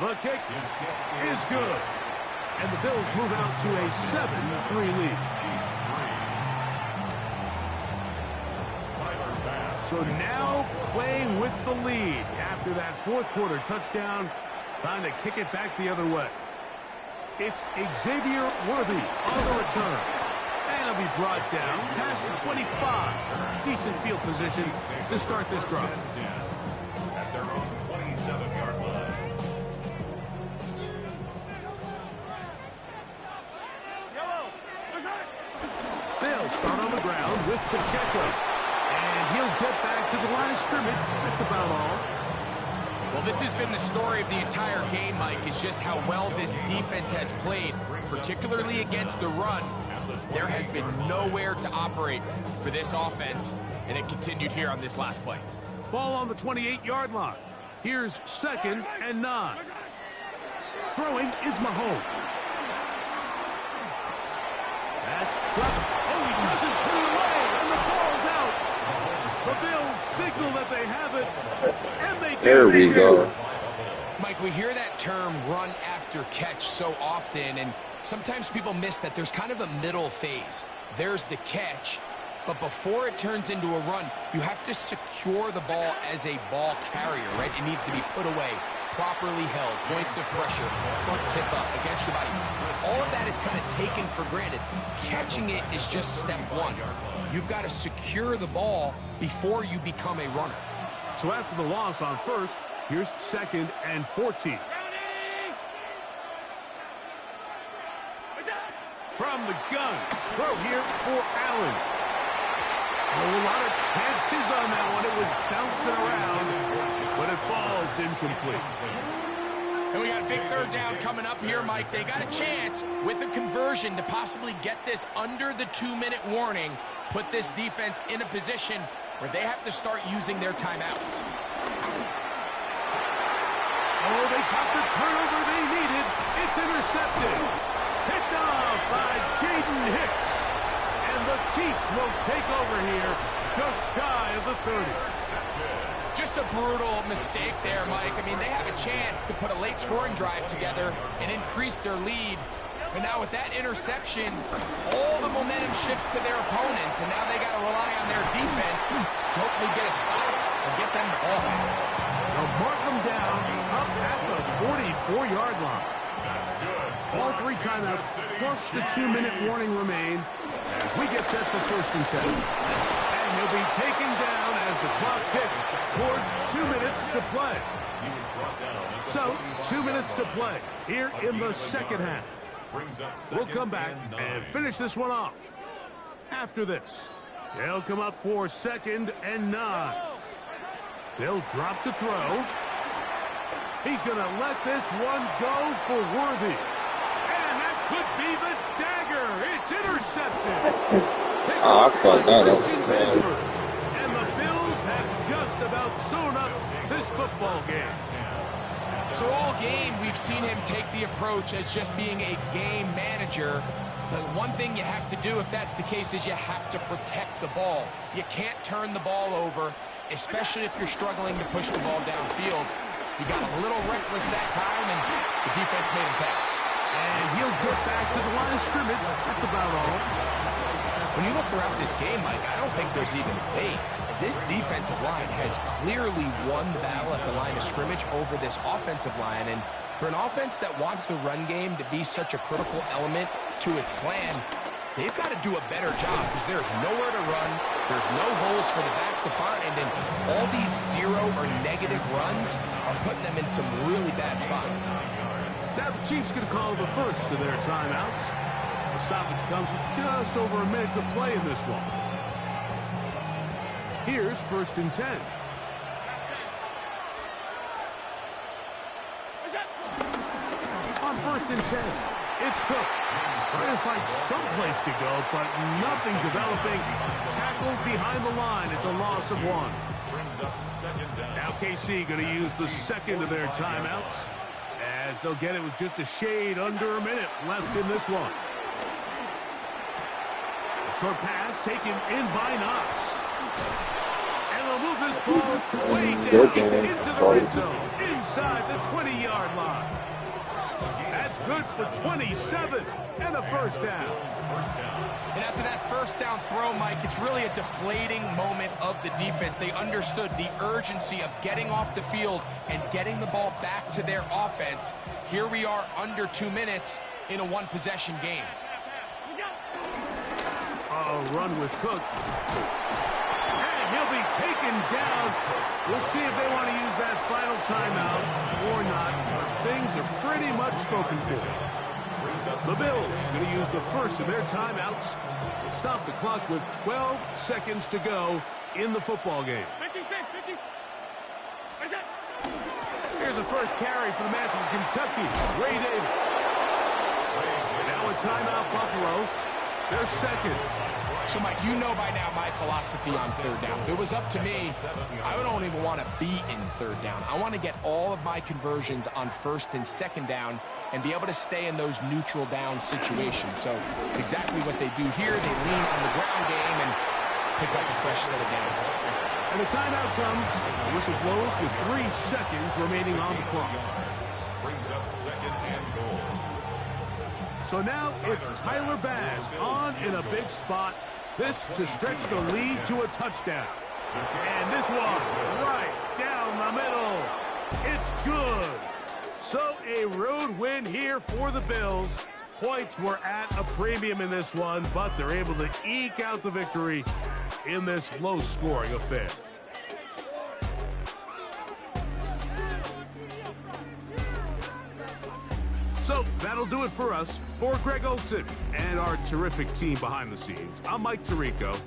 The kick is good. And the Bills move out to a 7-3 lead. So now playing with the lead after that fourth quarter touchdown. Time to kick it back the other way. It's Xavier Worthy on the return. And he'll be brought down past the 25. Decent field position to start this drive. At their own 27-yard line. They'll start on the ground with Pacheco. And he'll get back to the line of scrimmage. That's about all. Well, this has been the story of the entire game, Mike, is just how well this defense has played, particularly against the run. There has been nowhere to operate for this offense, and it continued here on this last play. Ball on the 28-yard line. Here's 2nd and 9. Throwing is Mahomes. That's dropped. Oh, he doesn't put it away, and the ball's out. The Bills signal that they have it, and they do. There we go. Mike, we hear that term run after catch so often, and sometimes people miss that there's kind of a middle phase. There's the catch, but before it turns into a run, you have to secure the ball as a ball carrier, right? It needs to be put away, properly held, points of pressure, front tip up against your body. All of that is kind of taken for granted. Catching it is just step one. You've got to secure the ball before you become a runner. So after the loss on first, here's 2nd and 14. From the gun, throw here for Allen. A lot of chances on that one. It was bouncing around, but it falls incomplete. And we got a big third down coming up here, Mike. They got a chance with a conversion to possibly get this under the 2-minute warning, put this defense in a position where they have to start using their timeouts. Oh, they got the turnover they needed. It's intercepted. Picked off by Jaden Hicks. And the Chiefs will take over here just shy of the 30. Just a brutal mistake there, Mike. I mean, they have a chance to put a late scoring drive together and increase their lead. But now with that interception, all the momentum shifts to their opponents, and now they got to rely on their defense to hopefully get a stop and get them the ball back. They'll mark them down up at the 44-yard line. That's good. All 3 timeouts plus the 2-minute warning remain as we get set for 1st and 10. And he'll be taken down as the clock ticks towards 2 minutes to play. So, 2 minutes to play here in the second half. We'll come back and finish this one off. After this, they'll come up for 2nd and 9. They'll drop to throw. He's going to let this one go for Worthy. And that could be the dagger. It's intercepted. I thought that up. And the Bills have just about sewn up this football game. So all game, we've seen him take the approach as just being a game manager. But one thing you have to do, if that's the case, is you have to protect the ball. You can't turn the ball over, especially if you're struggling to push the ball downfield. He got a little reckless that time, and the defense made him pay. And he'll get back to the line of scrimmage. That's about all. When you look throughout this game, Mike, I don't think there's even a debate. This defensive line has clearly won the battle at the line of scrimmage over this offensive line. And for an offense that wants the run game to be such a critical element to its plan, they've got to do a better job because there's nowhere to run. There's no holes for the back to find. And all these 0 or negative runs are putting them in some really bad spots. Now the Chiefs going to call the first of their timeouts. The stoppage comes with just over a minute to play in this one. Here's 1st and 10. On 1st and 10, it's Cook. Trying to find some place to go, but nothing developing. Tackled behind the line. It's a loss of 1. Now KC going to use the second of their timeouts, as they'll get it with just a shade under a minute left in this one. A short pass taken in by Knox. And they'll move this ball way down into the red zone, inside the 20-yard line. That's good for 27 and a 1st down. And after that 1st down throw, Mike, it's really a deflating moment of the defense. They understood the urgency of getting off the field and getting the ball back to their offense. Here we are under 2 minutes in a 1-possession game. A run with Cook. And he'll be taken down. We'll see if they want to use that final timeout or not. Things are pretty much spoken for. The Bills going to use the first of their timeouts. We'll stop the clock with 12 seconds to go in the football game. 56. Here's the first carry for the man from Kentucky, Ray Davis. Now a timeout, Buffalo. Their second. So, Mike, you know by now my philosophy on 3rd down. If it was up to me, I don't even want to be in 3rd down. I want to get all of my conversions on 1st and 2nd down and be able to stay in those neutral down situations. So it's exactly what they do here. They lean on the ground game and pick up a fresh set of downs. And the timeout comes. The whistle blows with 3 seconds remaining on the clock. Brings up 2nd and goal. So now it's Tyler Bass on in a big spot. This to stretch the lead to a touchdown. And this one right down the middle. It's good. So a road win here for the Bills. Points were at a premium in this one, but they're able to eke out the victory in this low-scoring affair. So that'll do it for us. For Greg Olson and our terrific team behind the scenes, I'm Mike Tirico.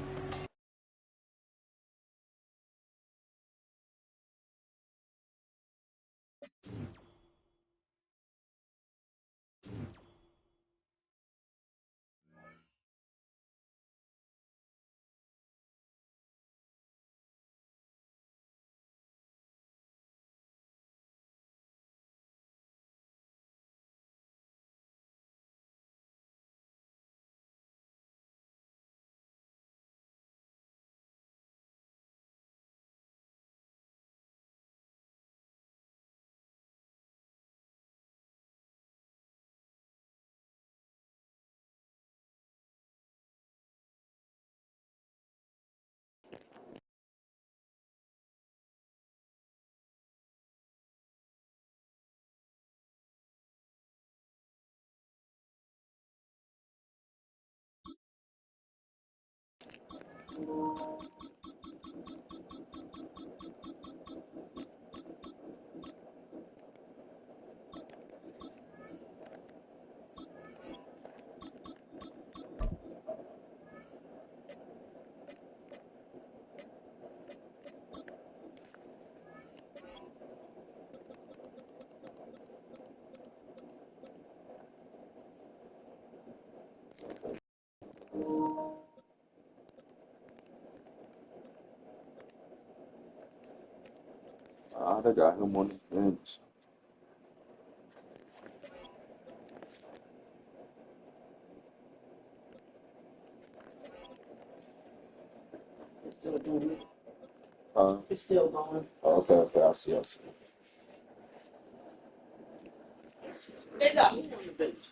They got him on the bench. Still doing it. Huh? It's still going. Oh, okay, I see. They got me on the bench.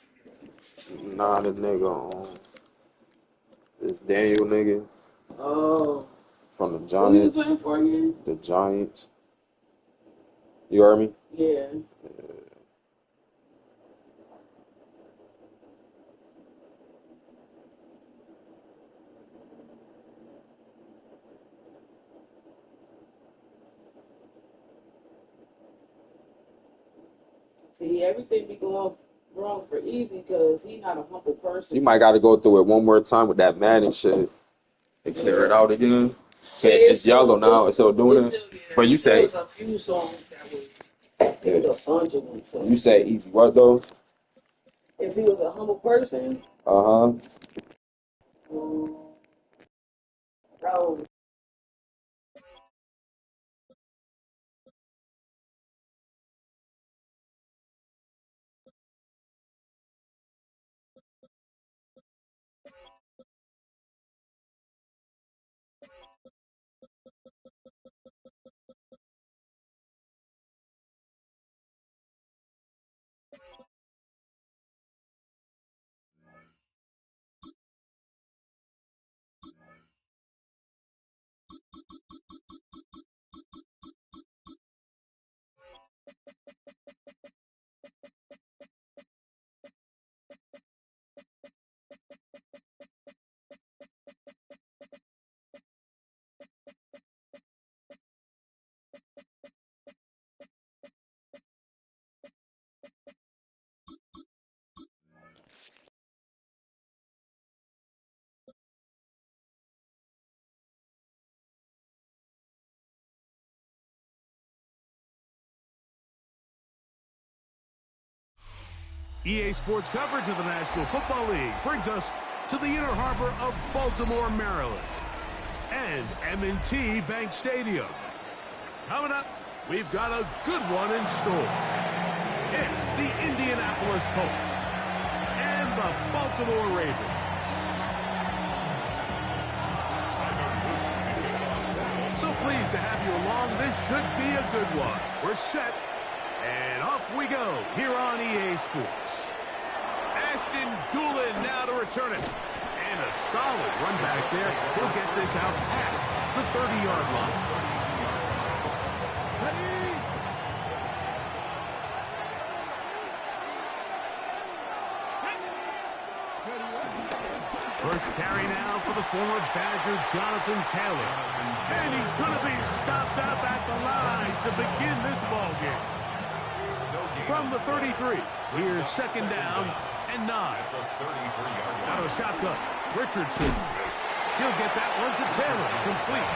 Nah, the nigga, this Daniel nigga Oh. from the Who you Giants. playing for again? The Giants. You heard me? Yeah. See, everything be going wrong for easy because he's not a humble person. You might got to go through it one more time with that Madden shit and clear it out again. It's yellow now. It's still doing it. But you say there was a few songs that was a bunch of them. So you say easy what though? if he was a humble person, Uh-huh. bro. EA Sports coverage of the National Football League brings us to the inner harbor of Baltimore, Maryland, and M&T Bank Stadium. Coming up, we've got a good one in store. It's the Indianapolis Colts and the Baltimore Ravens. So pleased to have you along. This should be a good one. We're set, and off we go here on EA Sports. Ashton Doolin now to return it. And a solid run back there. He'll get this out past the 30-yard line. First carry now for the former Badger Jonathan Taylor. And he's going to be stopped up at the line to begin this ball game. From the 33, here's second down and 9. Out of shotgun, Richardson. He'll get that one to Taylor, complete.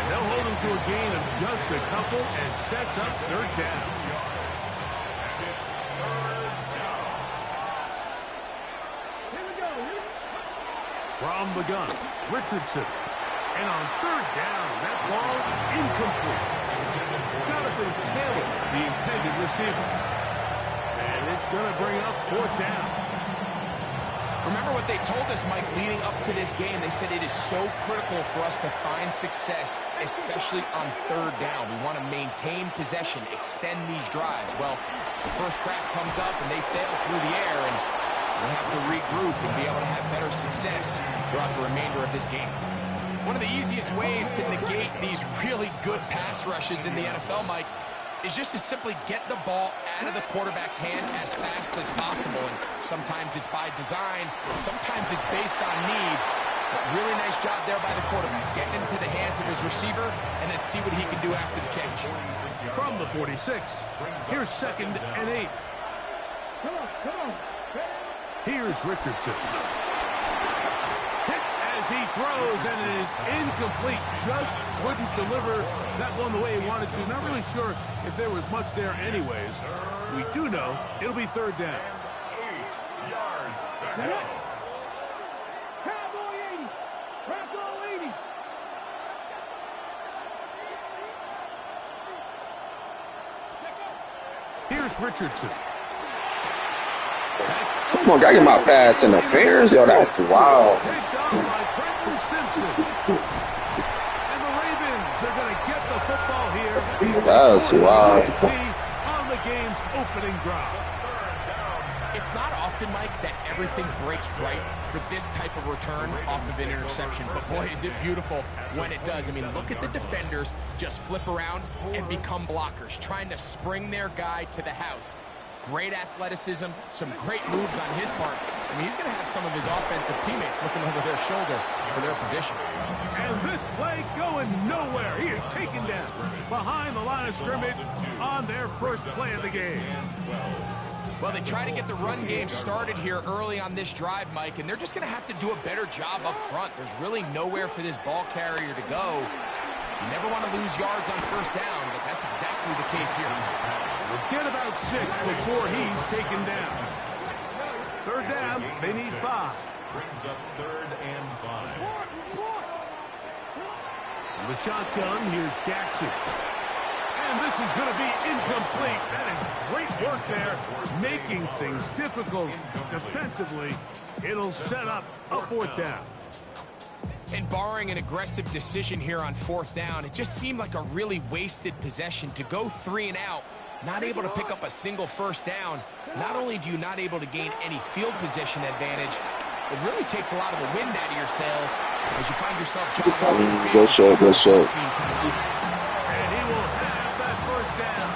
And they'll hold him to a gain of just a couple and sets up third down. From the gun, Richardson. And on third down, that ball incomplete. Jonathan Taylor, the intended receiver. And it's going to bring up fourth down. Remember what they told us, Mike, leading up to this game. They said it is so critical for us to find success, especially on third down. We want to maintain possession, extend these drives. Well, the first crack comes up and they fail through the air, and we'll have to regroup and be able to have better success throughout the remainder of this game. One of the easiest ways to negate these really good pass rushes in the NFL, Mike, is just to simply get the ball out of the quarterback's hand as fast as possible. And sometimes it's by design, sometimes it's based on need. But really nice job there by the quarterback, getting into the hands of his receiver and then see what he can do after the catch. From the 46, here's second and 8. Here's Richardson. Hit as he throws, and it is incomplete. Just wouldn't deliver that one the way he wanted to. Not really sure if there was much there anyways. We do know it'll be third down. 8 yards to go. Here's Richardson. Come on, gotta get my pass interference. Yo, that's wild. Picked up by Trenton Simpson. And the Ravens are going to get the football here. That's wild. On the game's opening drive. It's not often, Mike, that everything breaks right for this type of return off of an interception. But boy, is it beautiful when it does. I mean, look at the defenders just flip around and become blockers, trying to spring their guy to the house. Great athleticism, some great moves on his part. I mean, he's going to have some of his offensive teammates looking over their shoulder for their position. And this play going nowhere. He is taken down behind the line of scrimmage on their first play of the game. Well, they try to get the run game started here early on this drive, Mike, and they're just going to have to do a better job up front. There's really nowhere for this ball carrier to go. You never want to lose yards on first down, but that's exactly the case here. Get about 6 before he's taken down. Third down, they need 5. Brings up 3rd and 5. In the shotgun, here's Jackson. And this is going to be incomplete. That is great work there, making things difficult defensively. It'll set up a 4th down. And barring an aggressive decision here on 4th down, it just seemed like a really wasted possession to go 3 and out, not able to pick up a single first down. Not only do you not able to gain any field position advantage, it really takes a lot of the wind out of your sails as you find yourself just Good shot, good shot. And he will have that first down.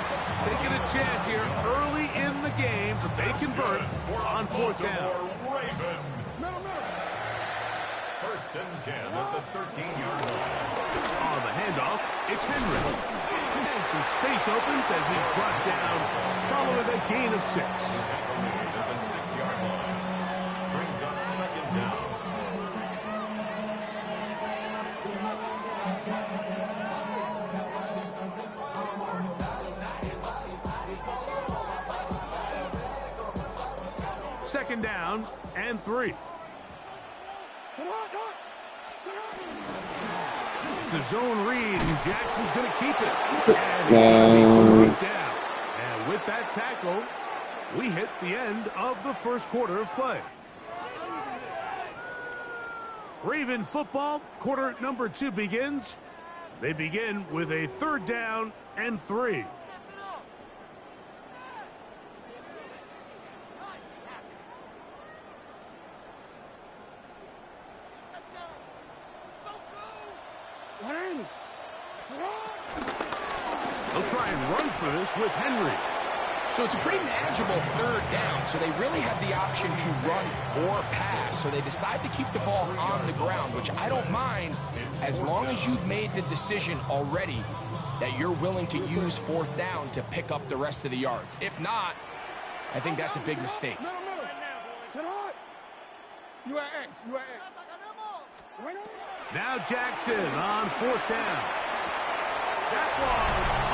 Taking a chance here early in the game, but they convert on 4th down. First and 10 at the 13-yard line. On the handoff, it's Henry. And some space opens as he's brought down following a gain of 6. At the 6-yard line. Brings up 2nd down. Second down and 3. It's a zone read, and Jackson's going to keep it. And he's going to be down. And with that tackle, we hit the end of the first quarter of play. Raven football, quarter number 2 begins. They begin with a 3rd down and 3. They'll try and run for this with Henry. So it's a pretty manageable 3rd down, so they really have the option to run or pass. So they decide to keep the ball on the ground, which I don't mind as long as you've made the decision already that you're willing to use 4th down to pick up the rest of the yards. If not, I think that's a big mistake. Now Jackson on 4th down. That was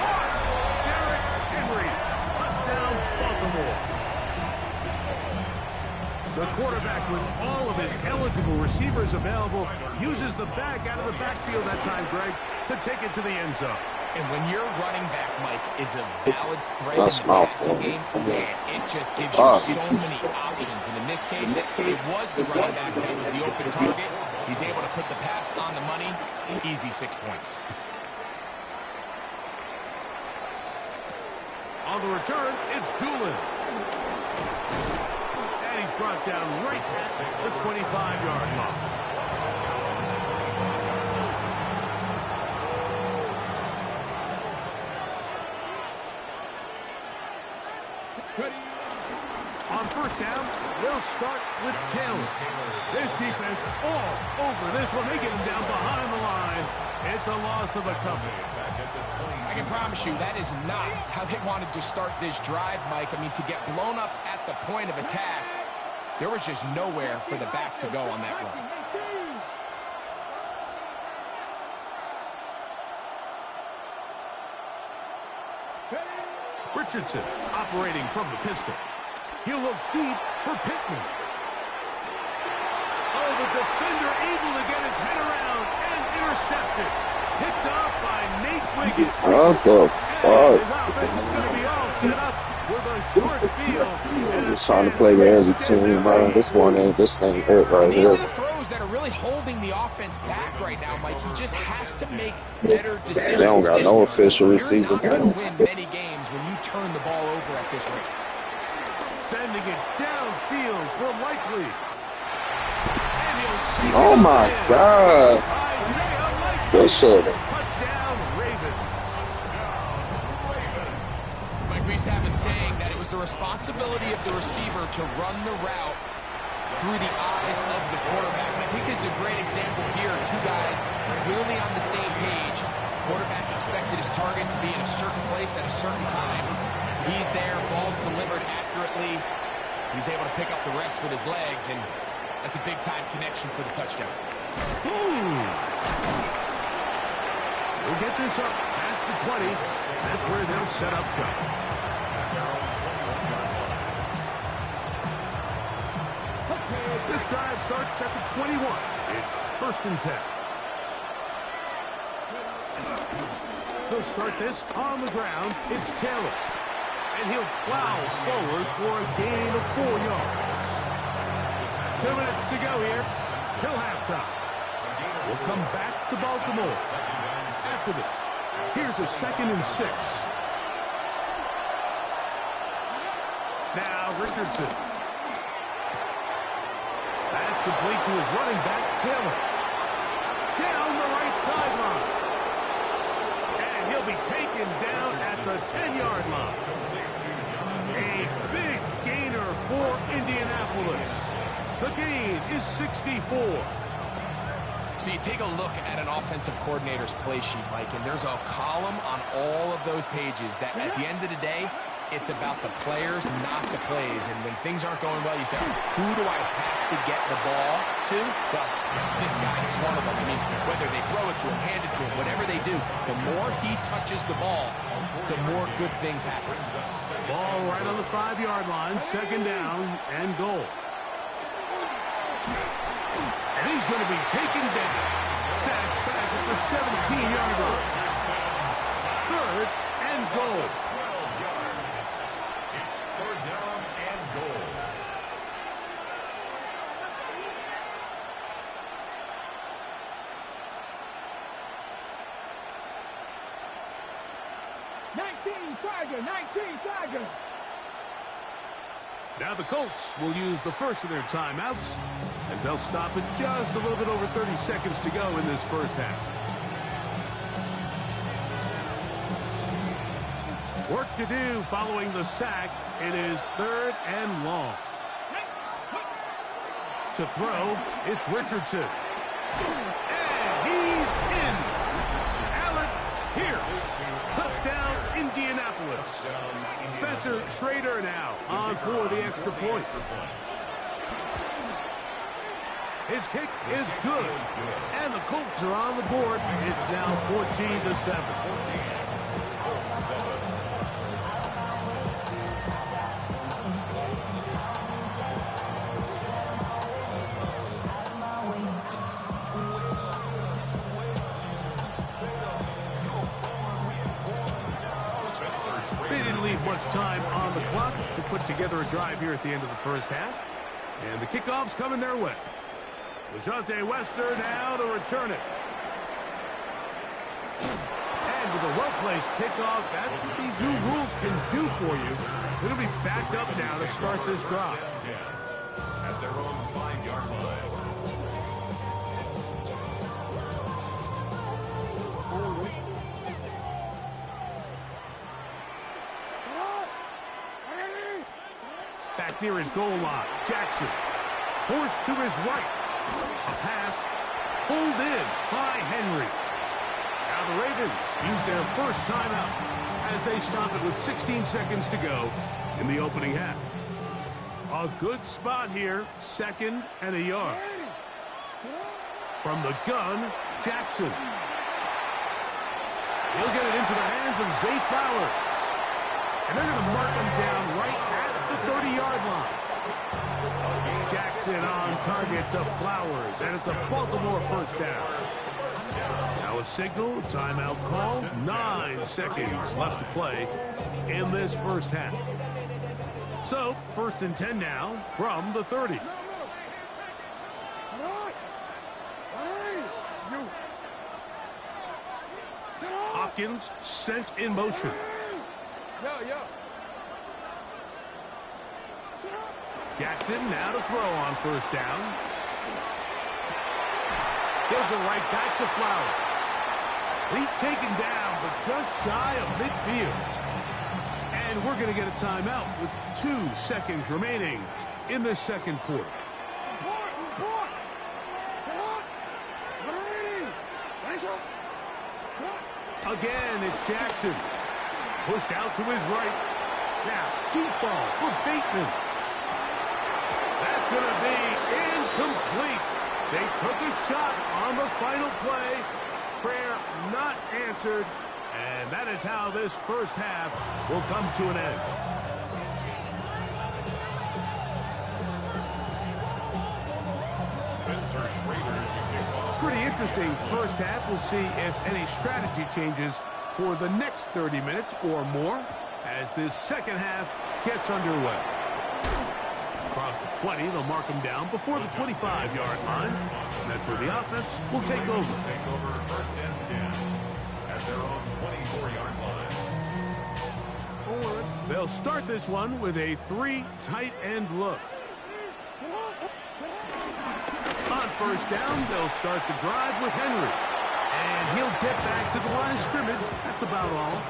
hard. Derrick Henry. Touchdown, Baltimore. The quarterback, with all of his eligible receivers available, uses the back out of the backfield that time, Greg, to take it to the end zone. And when your running back, Mike, is a valid threat in the passing game, man, it just gives you so many options. And in this case, it was the running back that was the open target. He's able to put the pass on the money. Easy 6 points. On the return, it's Doolin. And he's brought down right at the 25-yard line. On 1st down, they'll start with Taylor. This defense all over this one. They get him down behind the line. It's a loss of a couple. I can promise you that is not how they wanted to start this drive, Mike. I mean, to get blown up at the point of attack, there was just nowhere for the back to go on that run. Richardson operating from the pistol. He'll look deep for Pittman. Oh, the defender able to get his head around and intercepted. Picked off by Nate Wiggins. What the fuck? His offense is going to be all set up with a short field. I'm just trying to play with every team, man. This ain't it right These here. are the throws that are really holding the offense back right now, Mike. He just has to make better decisions. They don't got no official receiver. You're not going to win many games when you turn the ball over at this rate. Sending it downfield for Likely. Oh my God. Good shit. Touchdown, Ravens. Mike, we used to have a saying that it was the responsibility of the receiver to run the route through the eyes of the quarterback. And I think this is a great example here. 2 guys clearly on the same page. Quarterback expected his target to be in a certain place at a certain time. He He's there, ball's delivered accurately. He's able to pick up the rest with his legs, and that's a big-time connection for the touchdown. We'll get this up past the 20. That's where they'll set up shop. This drive starts at the 21. It's 1st and 10. They'll start this on the ground. It's Taylor. And he'll plow forward for a gain of 4 yards. 2 minutes to go here till halftime. We'll come back to Baltimore. After this, here's a 2nd and 6. Now Richardson. That's complete to his running back, Taylor. Down the right sideline. And he'll be taken down at the 10-yard line. A big gainer for Indianapolis. The gain is 64. So you take a look at an offensive coordinator's play sheet, Mike, and there's a column on all of those pages that at the end of the day, it's about the players, not the plays. And when things aren't going well, you say, who do I have to get the ball to? Well, this guy is one of them. I mean, whether they throw it to him, hand it to him, whatever they do, the more he touches the ball, the more good things happen. Ball right on the 5-yard line, 2nd down and goal. And he's going to be taken down. Sacked back at the 17-yard line. 3rd and goal. 12 yards. It's 3rd down and goal. Now the Colts will use the first of their timeouts as they'll stop it just a little bit over 30 seconds to go in this first half. Work to do following the sack. It is 3rd and long. To throw, it's Richardson. And he's in. Alec Pierce. Touchdown, Indianapolis. Spencer Schrader now on for the extra point. His kick is good. And the Colts are on the board. It's now 14-7. Much time on the clock to put together a drive here at the end of the first half. And the kickoff's coming their way. LeJohntay Wester now to return it. And with a well-placed kickoff, that's what these new rules can do for you. It'll be backed up now to start this drive. At their own 5-yard line. Back near his goal line, Jackson forced to his right. A pass pulled in by Henry. Now the Ravens use their first timeout as they stop it with 16 seconds to go in the opening half. A good spot here, 2nd and a yard. From the gun, Jackson. He'll get it into the hands of Zay Flowers. And they're going to mark him down right at the 30-yard line. Jackson on target to Flowers, and it's a Baltimore first down. Now a signal, timeout call, 9 seconds left to play in this first half. So, 1st and 10 now from the 30. Hopkins sent in motion. Jackson now to throw on first down. He'll go right back to Flowers. He's taken down, but just shy of midfield. And we're going to get a timeout with 2 seconds remaining in the second quarter. Again, it's Jackson. Pushed out to his right. Now, deep ball for Bateman. That's going to be incomplete. They took a shot on the final play. Prayer not answered. And that is how this first half will come to an end. Pretty interesting first half. We'll see if any strategy changes for the next 30 minutes or more as this second half gets underway. Across the 20, they'll mark him down before the 25-yard line. And that's where the offense will take over. First and 10 at their own 24-yard line. They'll start this one with a 3 tight end look. On first down, they'll start the drive with Henry. And he'll get back to the line of scrimmage. That's about all.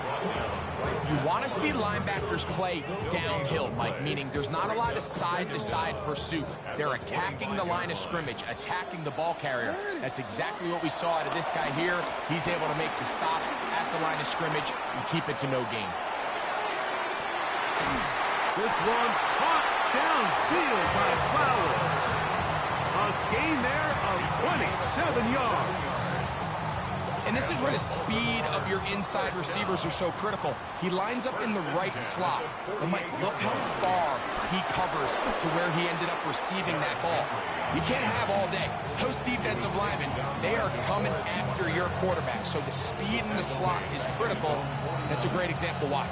You want to see linebackers play downhill, Mike, meaning there's not a lot of side-to-side pursuit. They're attacking the line of scrimmage, attacking the ball carrier. That's exactly what we saw out of this guy here. He's able to make the stop at the line of scrimmage and keep it to no gain. This one caught downfield by Flowers. A gain there of 27 yards. And this is where the speed of your inside receivers are so critical. He lines up in the right slot. And Mike, look how far he covers to where he ended up receiving that ball. You can't have all day. Those defensive linemen, they are coming after your quarterback. So the speed in the slot is critical. That's a great example why.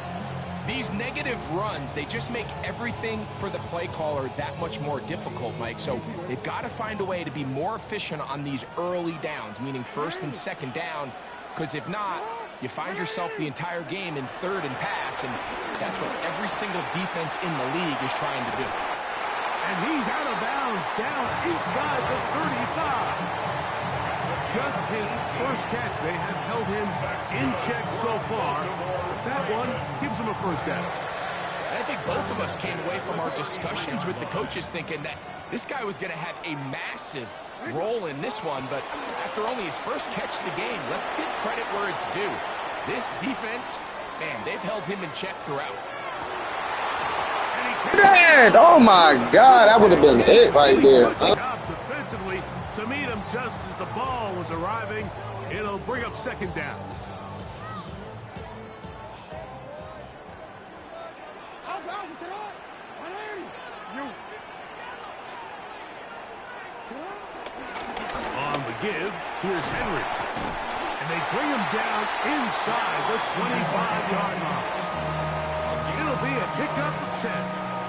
These negative runs, they just make everything for the play caller that much more difficult, Mike. So they've got to find a way to be more efficient on these early downs, meaning first and second down, because if not, you find yourself the entire game in third and pass, and that's what every single defense in the league is trying to do. And he's out of bounds down inside the 35. Just his first catch. They have held him in check so far. That one gives him a first down. And I think both of us came away from our discussions with the coaches thinking that this guy was going to have a massive role in this one, but after only his first catch of the game, let's give credit where it's due. This defense, man, they've held him in check throughout. Dad, oh my God, that would have been it right there. Defensively to meet him just as the ball was arriving. It'll bring up second down. On the give, here's Henry. And they bring him down inside the 25-yard line. It'll be a pickup of 10.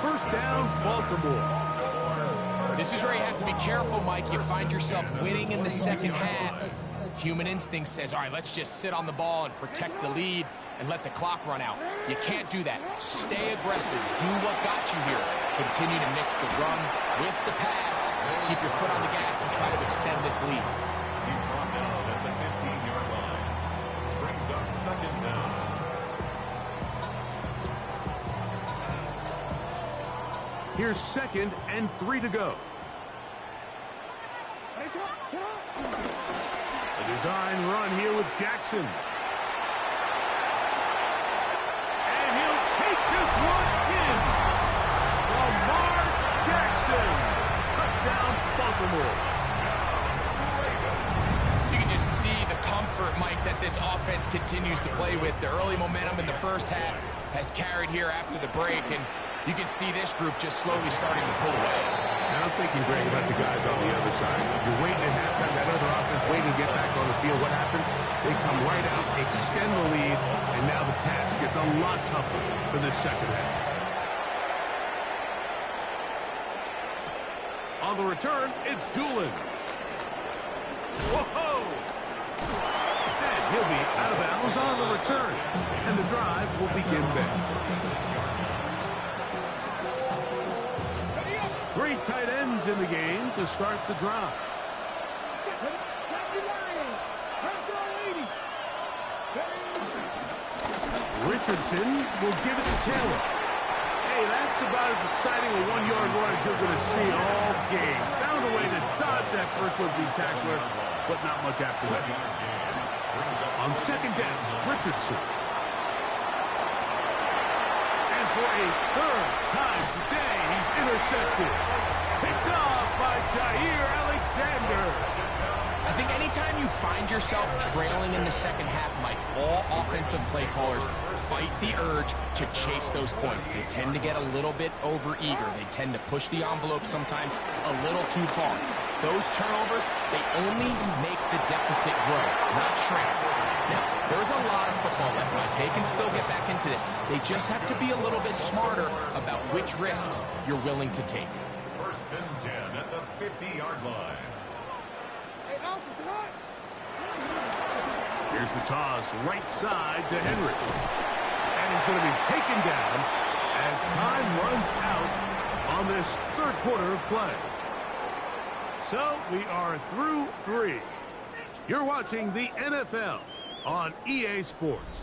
First down, Baltimore. This is where you have to be careful, Mike. You find yourself winning in the second half. Human instinct says, all right, let's just sit on the ball and protect the lead and let the clock run out. You can't do that. Stay aggressive. Do what got you here. Continue to mix the run with the pass. Keep your foot on the gas and try to extend this lead. He's brought down at the 15-yard line. Brings up second down. Here's 2nd and 3 to go. A design run here with Jackson. And he'll take this one in. Lamar Jackson. Touchdown, Baltimore. You can just see the comfort, Mike, that this offense continues to play with. The early momentum in the first half has carried here after the break, and you can see this group just slowly starting to pull away. And I'm thinking, Greg, about the guys on the other side. You're waiting at halftime, that other offense waiting to get back on the field. What happens? They come right out, extend the lead, and now the task gets a lot tougher for this second half. On the return, it's Doolin. Whoa! And he'll be out of bounds on the return. And the drive will begin there. 3 tight ends in the game to start the drive. Richardson will give it to Taylor. Hey, that's about as exciting a 1-yard run as you're going to see all game. Found a way to dodge that first would-be tackler, but not much after that. On second down, Richardson. And for a third time today. He's intercepted. Picked off by Jair Alexander. I think anytime you find yourself trailing in the second half, Mike, all offensive play callers fight the urge to chase those points. They tend to get a little bit overeager. They tend to push the envelope sometimes a little too far. Those turnovers, they only make the deficit grow, not shrink. Now, there's a lot of football left, Mike. They can still get back into this. They just have to be a little bit smarter about which risks you're willing to take. 1st and 10 at the 50-yard line. Here's the toss right side to Henry. And he's going to be taken down as time runs out on this third quarter of play. So we are through 3. You're watching the NFL on EA Sports.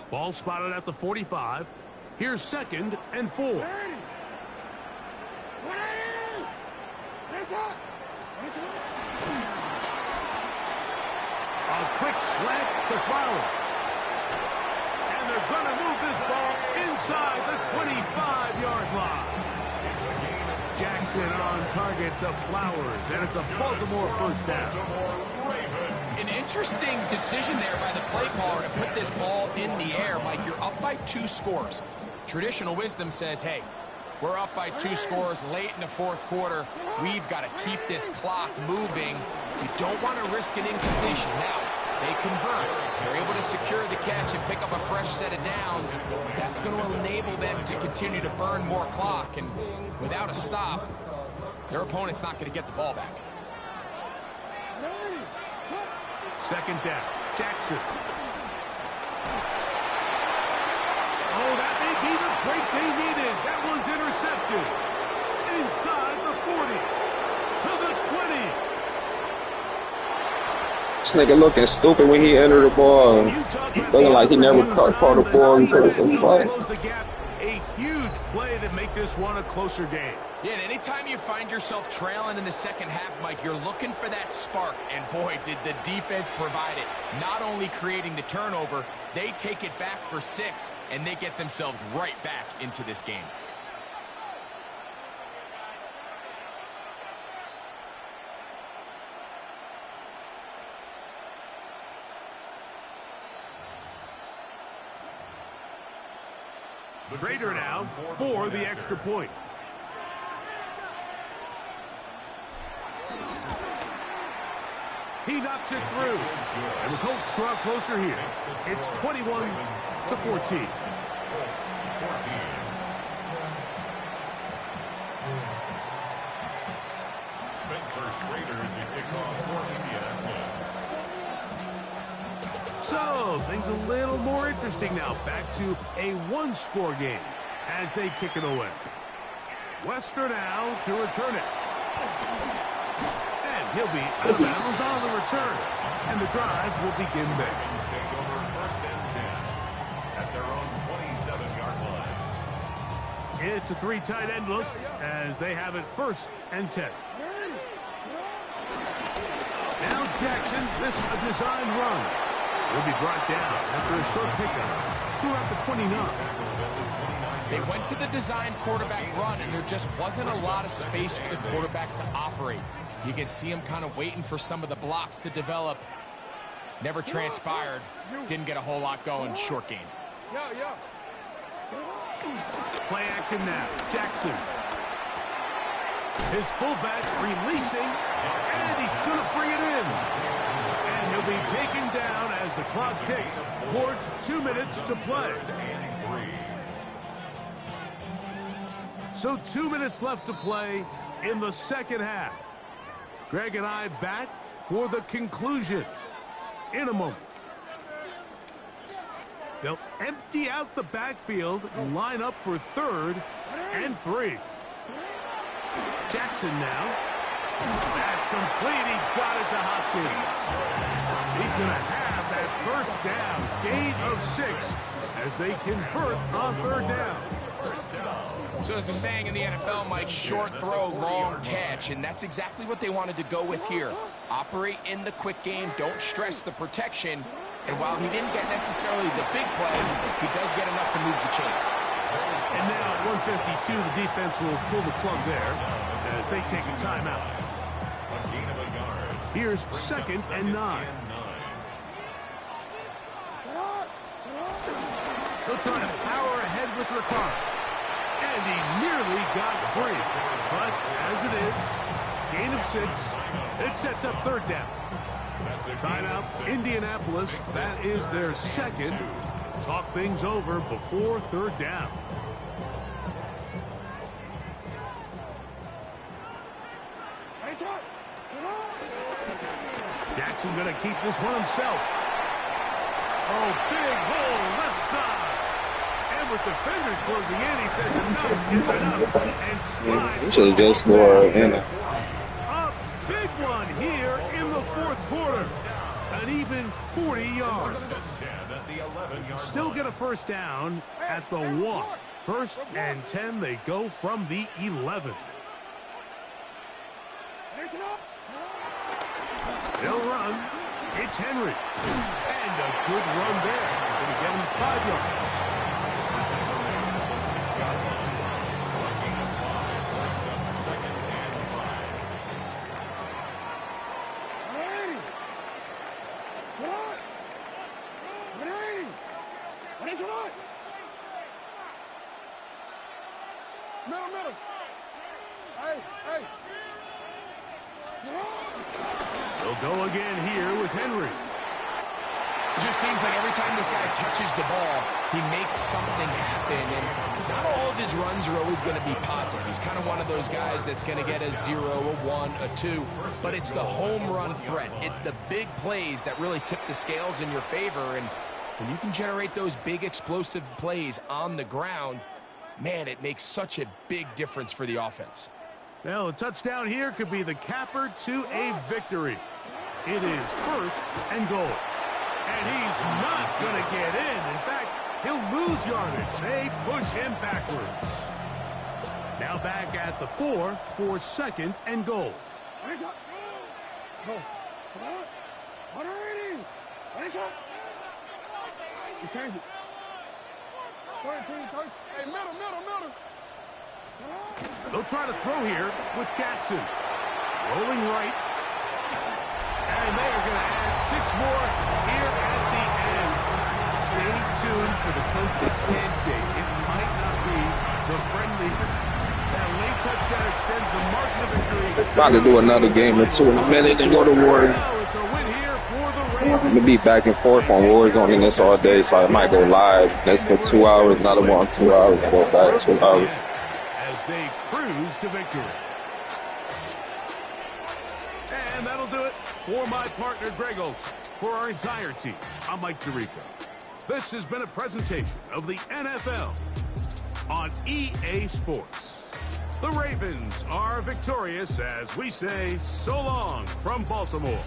Ball spotted at the 45. Here's 2nd and 4. A quick slant to Flowers. And they're going to move this ball inside the 25-yard line. Jackson on target to Flowers, and it's a Baltimore first down. An interesting decision there by the play caller to put this ball in the air. Mike, you're up by 2 scores. Traditional wisdom says, hey, we're up by 2 scores late in the 4th quarter. We've got to keep this clock moving. You don't want to risk an incompletion. Now, they convert. They're able to secure the catch and pick up a fresh set of downs. That's going to enable them to continue to burn more clock. And without a stop, their opponent's not going to get the ball back. 2nd down. Jackson. Oh, that may be the break they needed. That one's intercepted. Inside the 40. To the 20. This nigga looking stupid when he entered the ball. Looking like he never caught the ball. He could have been fighting. A huge play that make this one a closer game. Yeah, and anytime you find yourself trailing in the second half, Mike, you're looking for that spark. And boy, did the defense provide it. Not only creating the turnover, they take it back for 6, and they get themselves right back into this game. Trader now for the extra point. He knocks it through. And the Colts draw closer here. It's 21-14. Spencer Schrader to kick off for Indianapolis. So, things a little more interesting now. Back to a 1-score game as they kick it away. Wester now to return it. And he'll be out of bounds on the return. And the drive will begin there. Take over 1st and 10 at their own 27-yard line. It's a 3 tight end look as they have it 1st and 10. Now Jackson, this a design run. He'll be brought down after a short pickup to about the 29. They went to the design quarterback run, and there just wasn't a lot of space for the quarterback to operate. You can see him kind of waiting for some of the blocks to develop. Never transpired. Didn't get a whole lot going. Short game. Play action now. Jackson. His fullback releasing, and he's going to bring it in. And he'll be taken down as the clock ticks towards 2 minutes to play. So 2 minutes left to play in the second half. Greg and I back for the conclusion in a moment. They'll empty out the backfield and line up for 3rd and 3. Jackson now. That's complete. He got it to Hopkins. He's going to have that 1st down. Gain of 6 as they convert on 3rd down. First down. So there's a saying in the NFL, Mike, short throw, long catch, and that's exactly what they wanted to go with here. Operate in the quick game, don't stress the protection, and while he didn't get necessarily the big play, he does get enough to move the chains. And now at 152, the defense will pull the plug there as they take a timeout. Here's 2nd and 9. He'll try to power ahead with Ricard. And he nearly got free. But as it is, gain of 6. It sets up 3rd down. Timeout, Indianapolis. That is their 2nd. Talk things over before 3rd down. Jackson going to keep this one himself. Oh, big hole, left side. And with defenders closing in, he says enough is enough. And slides. Should have just scored in it. A big one here in the 4th quarter. An even 40 yards. Still get a 1st down at the 1. 1st and 10, they go from the 11. They'll run. It's Henry. And a good run there. Going to get him 5 yards. They'll go again here with Henry. It just seems like every time this guy touches the ball, he makes something happen. And not all of his runs are always going to be positive. He's kind of one of those guys that's going to get a 0, a 1, a 2. But it's the home run threat. It's the big plays that really tip the scales in your favor. And when you can generate those big explosive plays on the ground, man, it makes such a big difference for the offense. Well, a touchdown here could be the capper to a victory. It is 1st and goal. And he's not going to get in. In fact, he'll lose yardage. They push him backwards. Now back at the 4 for 2nd and goal. They'll try to throw here with Jackson. Rolling right. And they are going to add 6 more here at the end. Stay tuned for the coach's handshake. It might not be the friendliest. That late touchdown extends the margin of victory. About to do another game or 2 in a minute and go to Warriors. It's a win here for the Ravens. I'm going to be back and forth on Warzone in this all day, so I might go live. That's for 2 hours, another one 2 hours, and go back 2 hours. As they cruise to victory. And that'll do it for my partner, Greg Olson. For our entire team, I'm Mike Tirico. This has been a presentation of the NFL on EA Sports. The Ravens are victorious as we say so long from Baltimore.